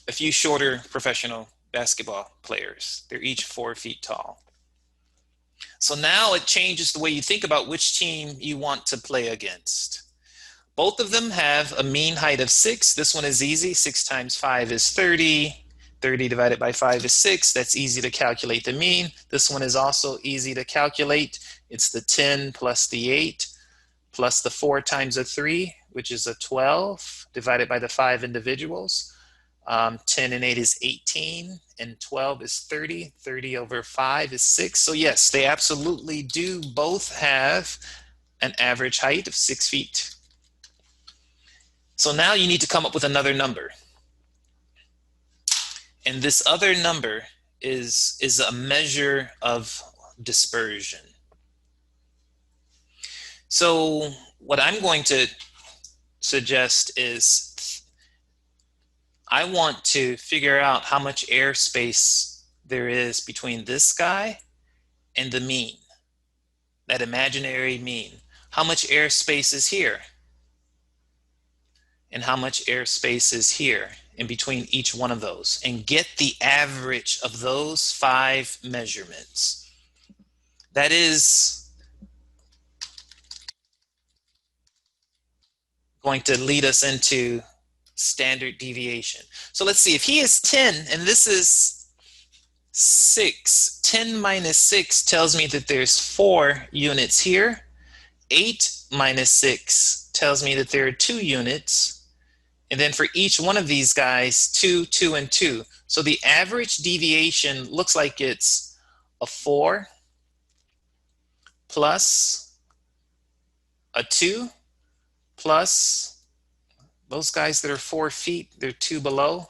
a few shorter professional basketball players. They're each 4 feet tall. So now it changes the way you think about which team you want to play against. Both of them have a mean height of 6. This one is easy. 6 times 5 is 30. 30 divided by 5 is 6. That's easy to calculate the mean. This one is also easy to calculate. It's the 10 plus the 8 plus the 4 times a 3, which is a 12, divided by the 5 individuals. 10 and 8 is 18, and 12 is 30. 30 over 5 is 6. So yes, they absolutely do both have an average height of 6 feet. So now you need to come up with another number. And this other number is a measure of dispersion. So what I'm going to suggest is I want to figure out how much airspace there is between this guy and the mean, that imaginary mean. How much airspace is here? And how much airspace is here in between each one of those? And get the average of those 5 measurements. That is going to lead us into standard deviation. So let's see, if he is 10 and this is 6, 10 minus 6 tells me that there's 4 units here. 8 minus 6 tells me that there are 2 units. And then for each one of these guys, 2, 2, and 2. So the average deviation looks like it's a 4 plus a 2 plus those guys that are 4 feet, they're 2 below.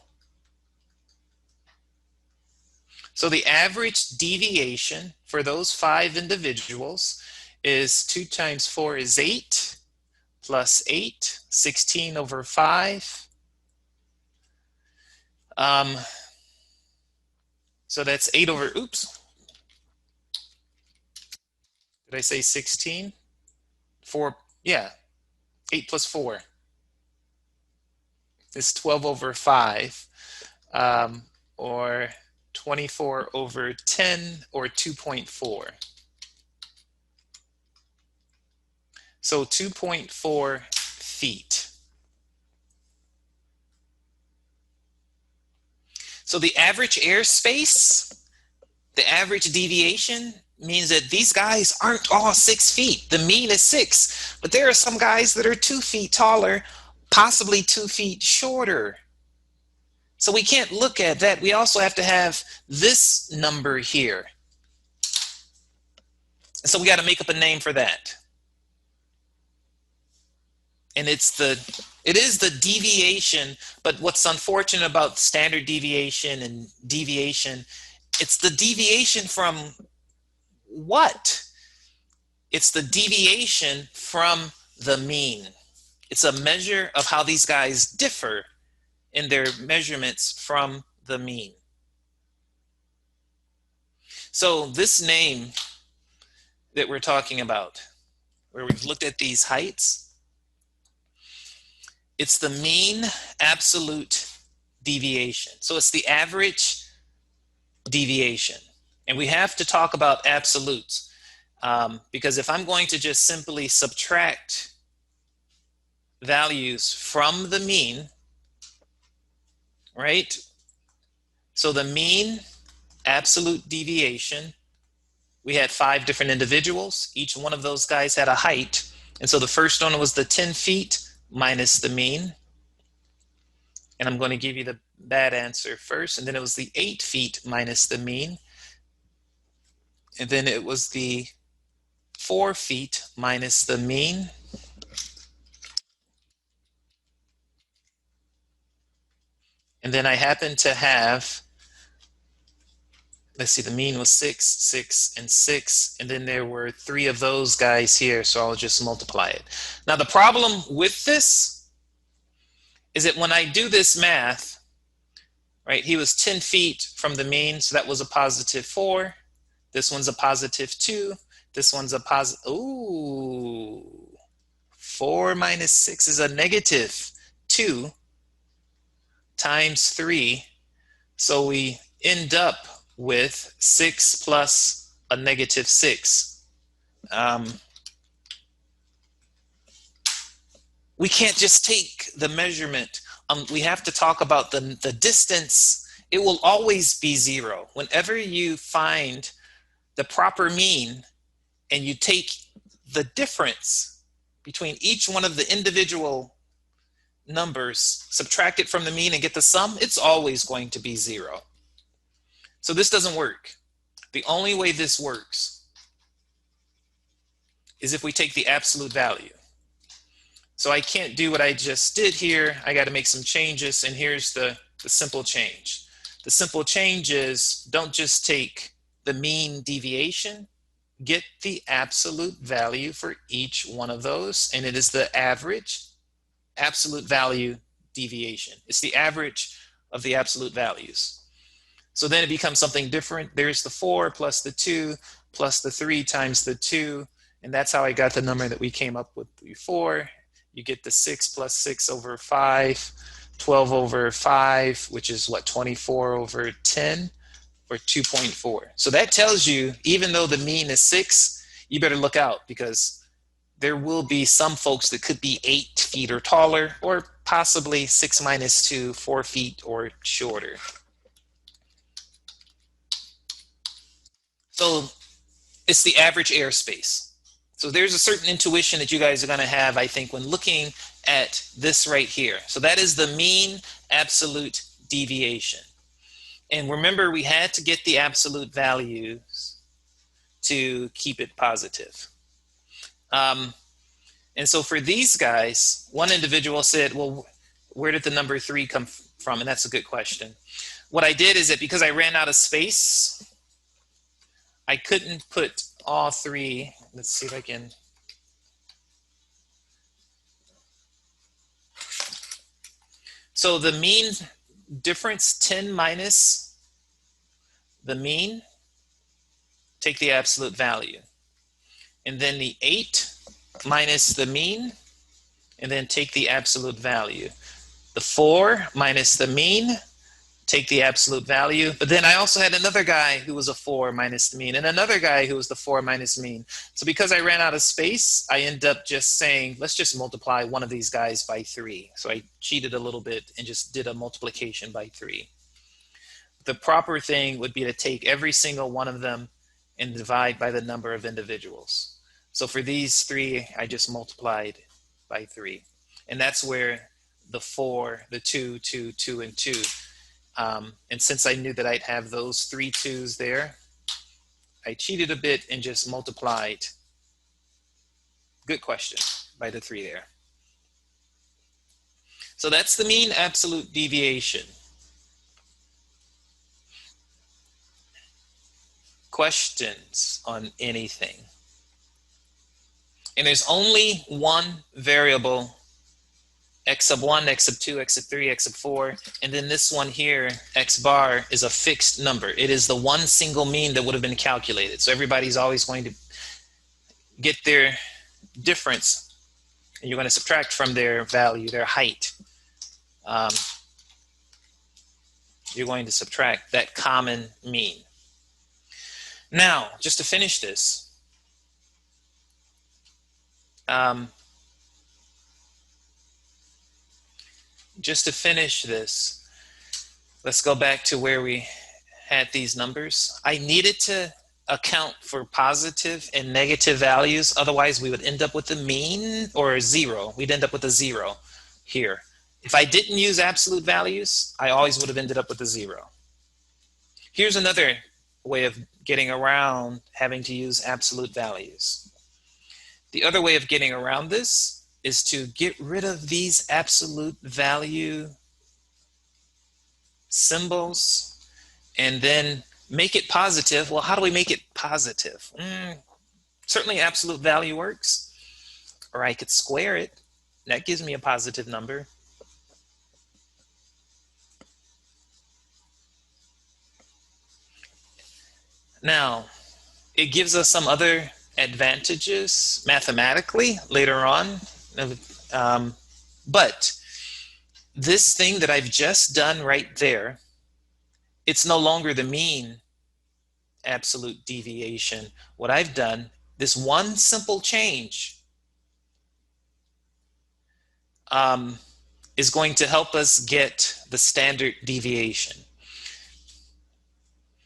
So the average deviation for those 5 individuals is 2 times 4 is 8, plus 8, 16 over 5. So that's 8 over, oops. Did I say 16? 4, yeah, 8 plus 4 is 12 over 5, or 24 over 10, or 2.4. So 2.4 feet. So the average airspace, the average deviation, means that these guys aren't all 6 feet. The mean is 6, but there are some guys that are 2 feet taller, possibly 2 feet shorter. So we can't look at that. We also have to have this number here. So we got to make up a name for that. And it is the deviation, but what's unfortunate about standard deviation and deviation, it's the deviation from what? It's the deviation from the mean. It's a measure of how these guys differ in their measurements from the mean. So this name that we're talking about, where we've looked at these heights, it's the mean absolute deviation. So it's the average deviation. And we have to talk about absolutes, because if I'm going to just simply subtract values from the mean, right? So the mean absolute deviation, we had 5 different individuals. Each one of those guys had a height. And so the first one was the 10 feet minus the mean. And I'm going to give you the bad answer first. And then it was the 8 feet minus the mean. And then it was the 4 feet minus the mean. And then I happen to have, let's see, the mean was 6, 6, and 6. And then there were 3 of those guys here, so I'll just multiply it. Now the problem with this is that when I do this math, right, he was 10 feet from the mean, so that was a positive 4. This one's a positive 2. This one's a positive, ooh, 4 minus 6 is a negative 2 times 3. So we end up with 6 plus a negative 6. We can't just take the measurement. We have to talk about the distance it will always be 0. Whenever you find the proper mean and you take the difference between each one of the individual numbers, subtract it from the mean and get the sum, it's always going to be 0. So this doesn't work. The only way this works is if we take the absolute value. So I can't do what I just did here. I got to make some changes, and here's the simple change. The simple change is, don't just take the mean deviation, get the absolute value for each one of those, and it is the average absolute value deviation. It's the average of the absolute values. So then it becomes something different. There's the 4 plus the 2 plus the 3 times the 2, and that's how I got the number that we came up with before. You get the 6 plus 6 over 5, 12 over 5, which is what, 24 over 10, or 2.4. So that tells you, even though the mean is 6, you better look out, because there will be some folks that could be 8 feet or taller, or possibly 6 minus 2, 4 feet or shorter. So it's the average airspace. So there's a certain intuition that you guys are going to have, I think, when looking at this right here. So that is the mean absolute deviation. And remember, we had to get the absolute values to keep it positive. And so for these guys, one individual said, well, where did the number 3 come from? And that's a good question. What I did is that because I ran out of space, I couldn't put all 3. Let's see if I can. So the mean difference, 10 minus the mean, take the absolute value. And then the 8 minus the mean, and then take the absolute value. The 4 minus the mean, take the absolute value. But then I also had another guy who was a 4 minus the mean, and another guy who was the 4 minus mean. So because I ran out of space, I ended up just saying, let's just multiply one of these guys by 3. So I cheated a little bit and just did a multiplication by 3. The proper thing would be to take every single one of them and divide by the number of individuals. So for these 3, I just multiplied by 3. And that's where the 4, the 2, 2, 2, and 2. And since I knew that I'd have those 3 2s there, I cheated a bit and just multiplied, good question, by the 3 there. So that's the mean absolute deviation. Questions on anything? And there's only one variable, x sub 1, x sub 2, x sub 3, x sub 4, and then this one here, x bar, is a fixed number. It is the one single mean that would have been calculated. So everybody's always going to get their difference, and you're going to subtract from their value, their height. You're going to subtract that common mean. Now, just to finish this, let's go back to where we had these numbers. I needed to account for positive and negative values. Otherwise, we would end up with a mean or a 0. We'd end up with a 0 here. If I didn't use absolute values, I always would have ended up with a 0. Here's another way of getting around having to use absolute values. The other way of getting around this is to get rid of these absolute value symbols and then make it positive. Well, how do we make it positive? Certainly absolute value works. Or I could square it. That gives me a positive number. Now, it gives us some other advantages mathematically later on. But this thing that I've just done right there, it's no longer the mean absolute deviation. What I've done, this one simple change, is going to help us get the standard deviation.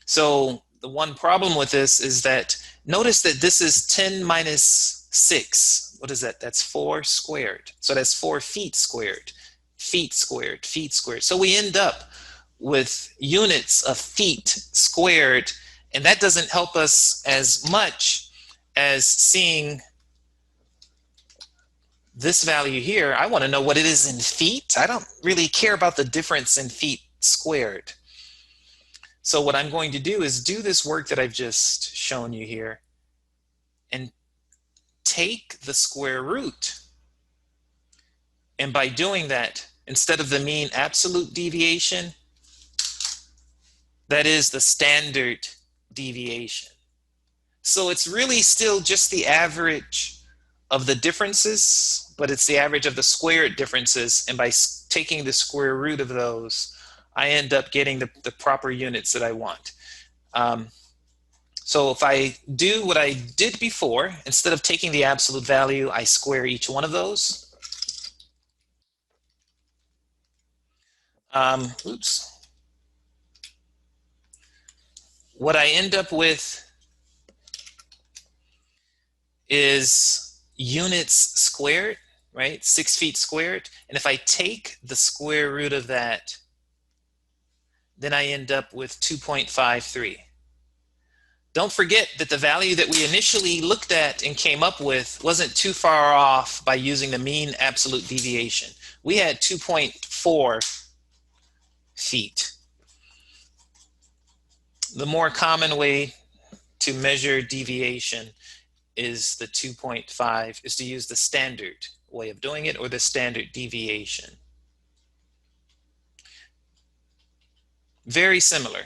So the one problem with this is that notice that this is 10 minus 6. What is that? That's 4 squared. So that's 4 feet squared. Feet squared, feet squared. So we end up with units of feet squared, and that doesn't help us as much as seeing this value here. I want to know what it is in feet. I don't really care about the difference in feet squared. So what I'm going to do is do this work that I've just shown you here and take the square root. And by doing that, instead of the mean absolute deviation, that is the standard deviation. So it's really still just the average of the differences, but it's the average of the squared differences. And by taking the square root of those, I end up getting the proper units that I want. So if I do what I did before, instead of taking the absolute value, I square each one of those. Oops. What I end up with is units squared, right? 6 feet squared. And if I take the square root of that, then I end up with 2.53. Don't forget that the value that we initially looked at and came up with wasn't too far off by using the mean absolute deviation. We had 2.4 feet. The more common way to measure deviation is the 2.5, is to use the standard way of doing it, or the standard deviation. Very similar.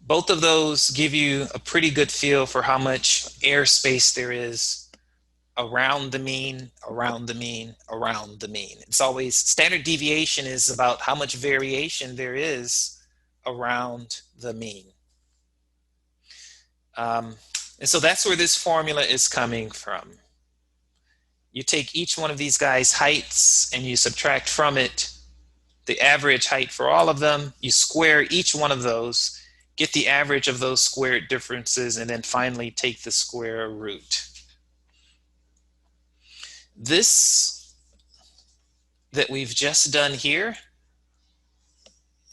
Both of those give you a pretty good feel for how much airspace there is around the mean, around the mean, around the mean. It's always, standard deviation is about how much variation there is around the mean. And so that's where this formula is coming from. You take each one of these guys' heights and you subtract from it the average height for all of them. You square each one of those, get the average of those squared differences, and then finally take the square root. This that we've just done here,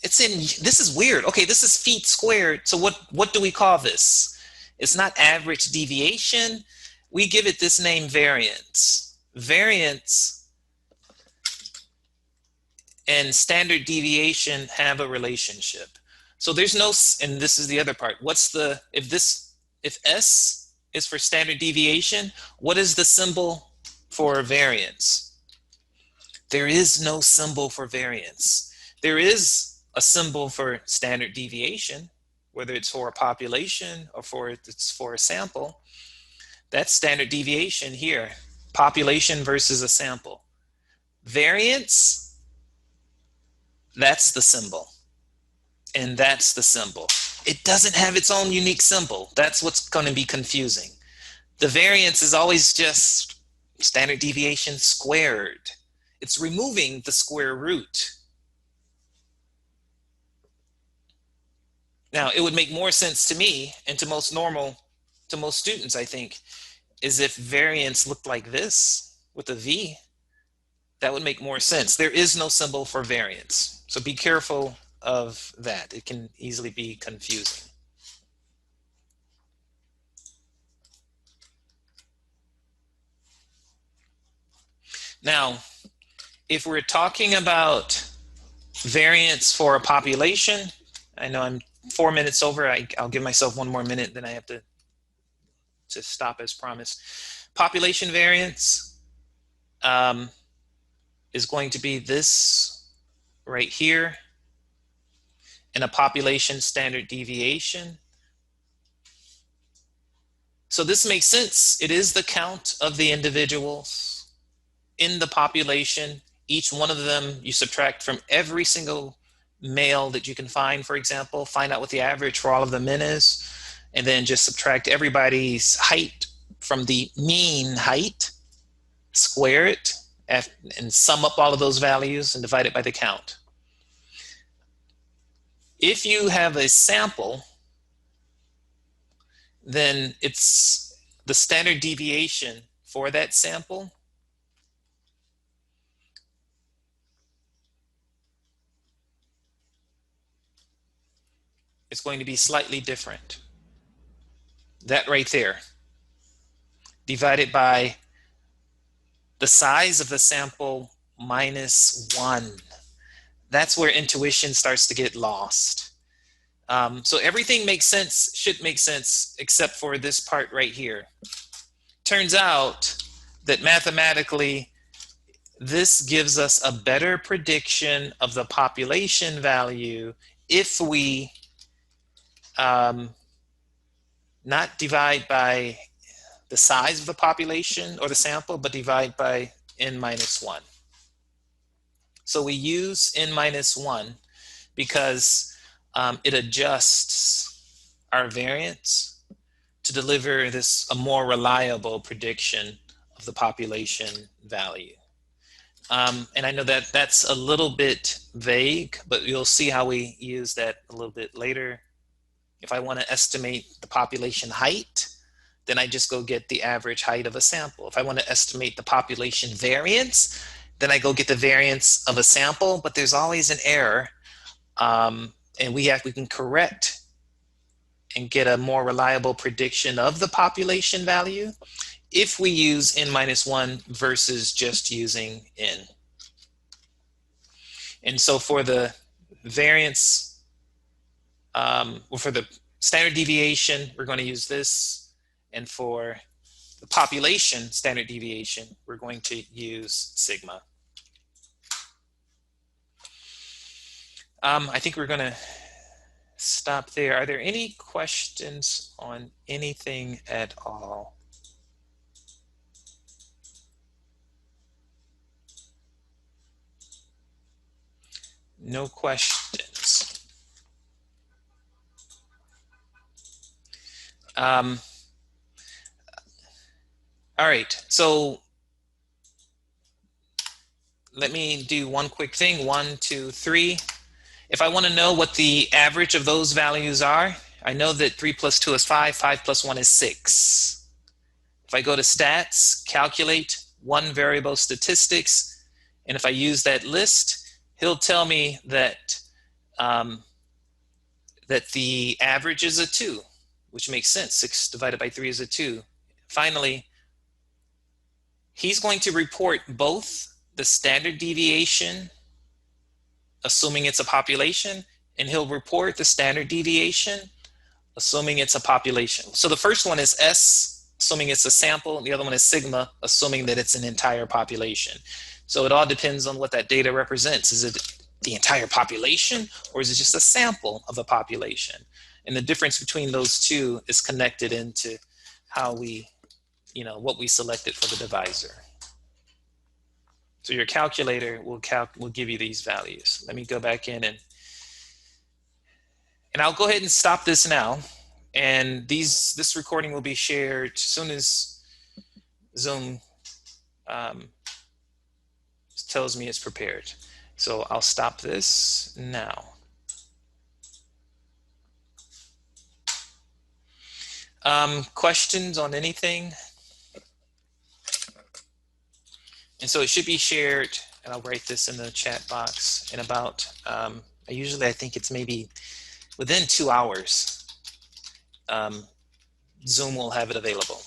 this is weird. Okay, this is feet squared. So what do we call this? It's not average deviation. We give it this name, variance. Variance and standard deviation have a relationship. So there's no, and this is the other part. If S is for standard deviation, what is the symbol for variance? There is no symbol for variance. There is a symbol for standard deviation, whether it's for a population or it's for a sample. That's standard deviation here, population versus a sample. Variance, that's the symbol. And that's the symbol. It doesn't have its own unique symbol. That's what's going to be confusing. The variance is always just standard deviation squared. It's removing the square root. Now, it would make more sense to me and to most students, I think, is if variance looked like this with a V. That would make more sense. There is no symbol for variance. So be careful of that. It can easily be confusing. Now, if we're talking about variance for a population, I know I'm 4 minutes over. I'll give myself 1 more minute, then I have to stop as promised. Population variance is going to be this right here, and a population standard deviation. So this makes sense. It is the count of the individuals in the population. Each one of them you subtract from every single male that you can find, for example, find out what the average for all of the men is, and then just subtract everybody's height from the mean height, square it, and sum up all of those values and divide it by the count. If you have a sample, then it's the standard deviation for that sample is going to be slightly different. That right there, divided by the size of the sample minus 1. That's where intuition starts to get lost. So everything makes sense, should make sense, except for this part right here. Turns out that mathematically, this gives us a better prediction of the population value if we not divide by the size of the population or the sample, but divide by n minus 1. So we use n minus 1 because it adjusts our variance to deliver a more reliable prediction of the population value. And I know that that's a little bit vague, but you'll see how we use that a little bit later. If I want to estimate the population height, then I just go get the average height of a sample. If I want to estimate the population variance, then I go get the variance of a sample, but there's always an error. And we can correct and get a more reliable prediction of the population value if we use n minus 1 versus just using n. And so for the variance, for the standard deviation, we're going to use this. And for the population standard deviation, we're going to use sigma. I think we're going to stop there. Are there any questions on anything at all? No questions. All right, so let me do one quick thing. 1, 2, 3. If I want to know what the average of those values are, I know that 3 plus 2 is 5, 5 plus 1 is 6. If I go to stats, calculate one variable statistics, and if I use that list, he'll tell me that, that the average is a 2, which makes sense. 6 divided by 3 is a 2. Finally, he's going to report both the standard deviation, assuming it's a population, and he'll report the standard deviation, assuming it's a population. So the first one is S, assuming it's a sample, and the other one is sigma, assuming that it's an entire population. So it all depends on what that data represents. Is it the entire population, or is it just a sample of a population? And the difference between those two is connected into how we, what we selected for the divisor. So your calculator will give you these values. Let me go back in and I'll go ahead and stop this now. And this recording will be shared as soon as Zoom tells me it's prepared. So I'll stop this now. Questions on anything? And so it should be shared, and I'll write this in the chat box in about, I think it's maybe within 2 hours, Zoom will have it available.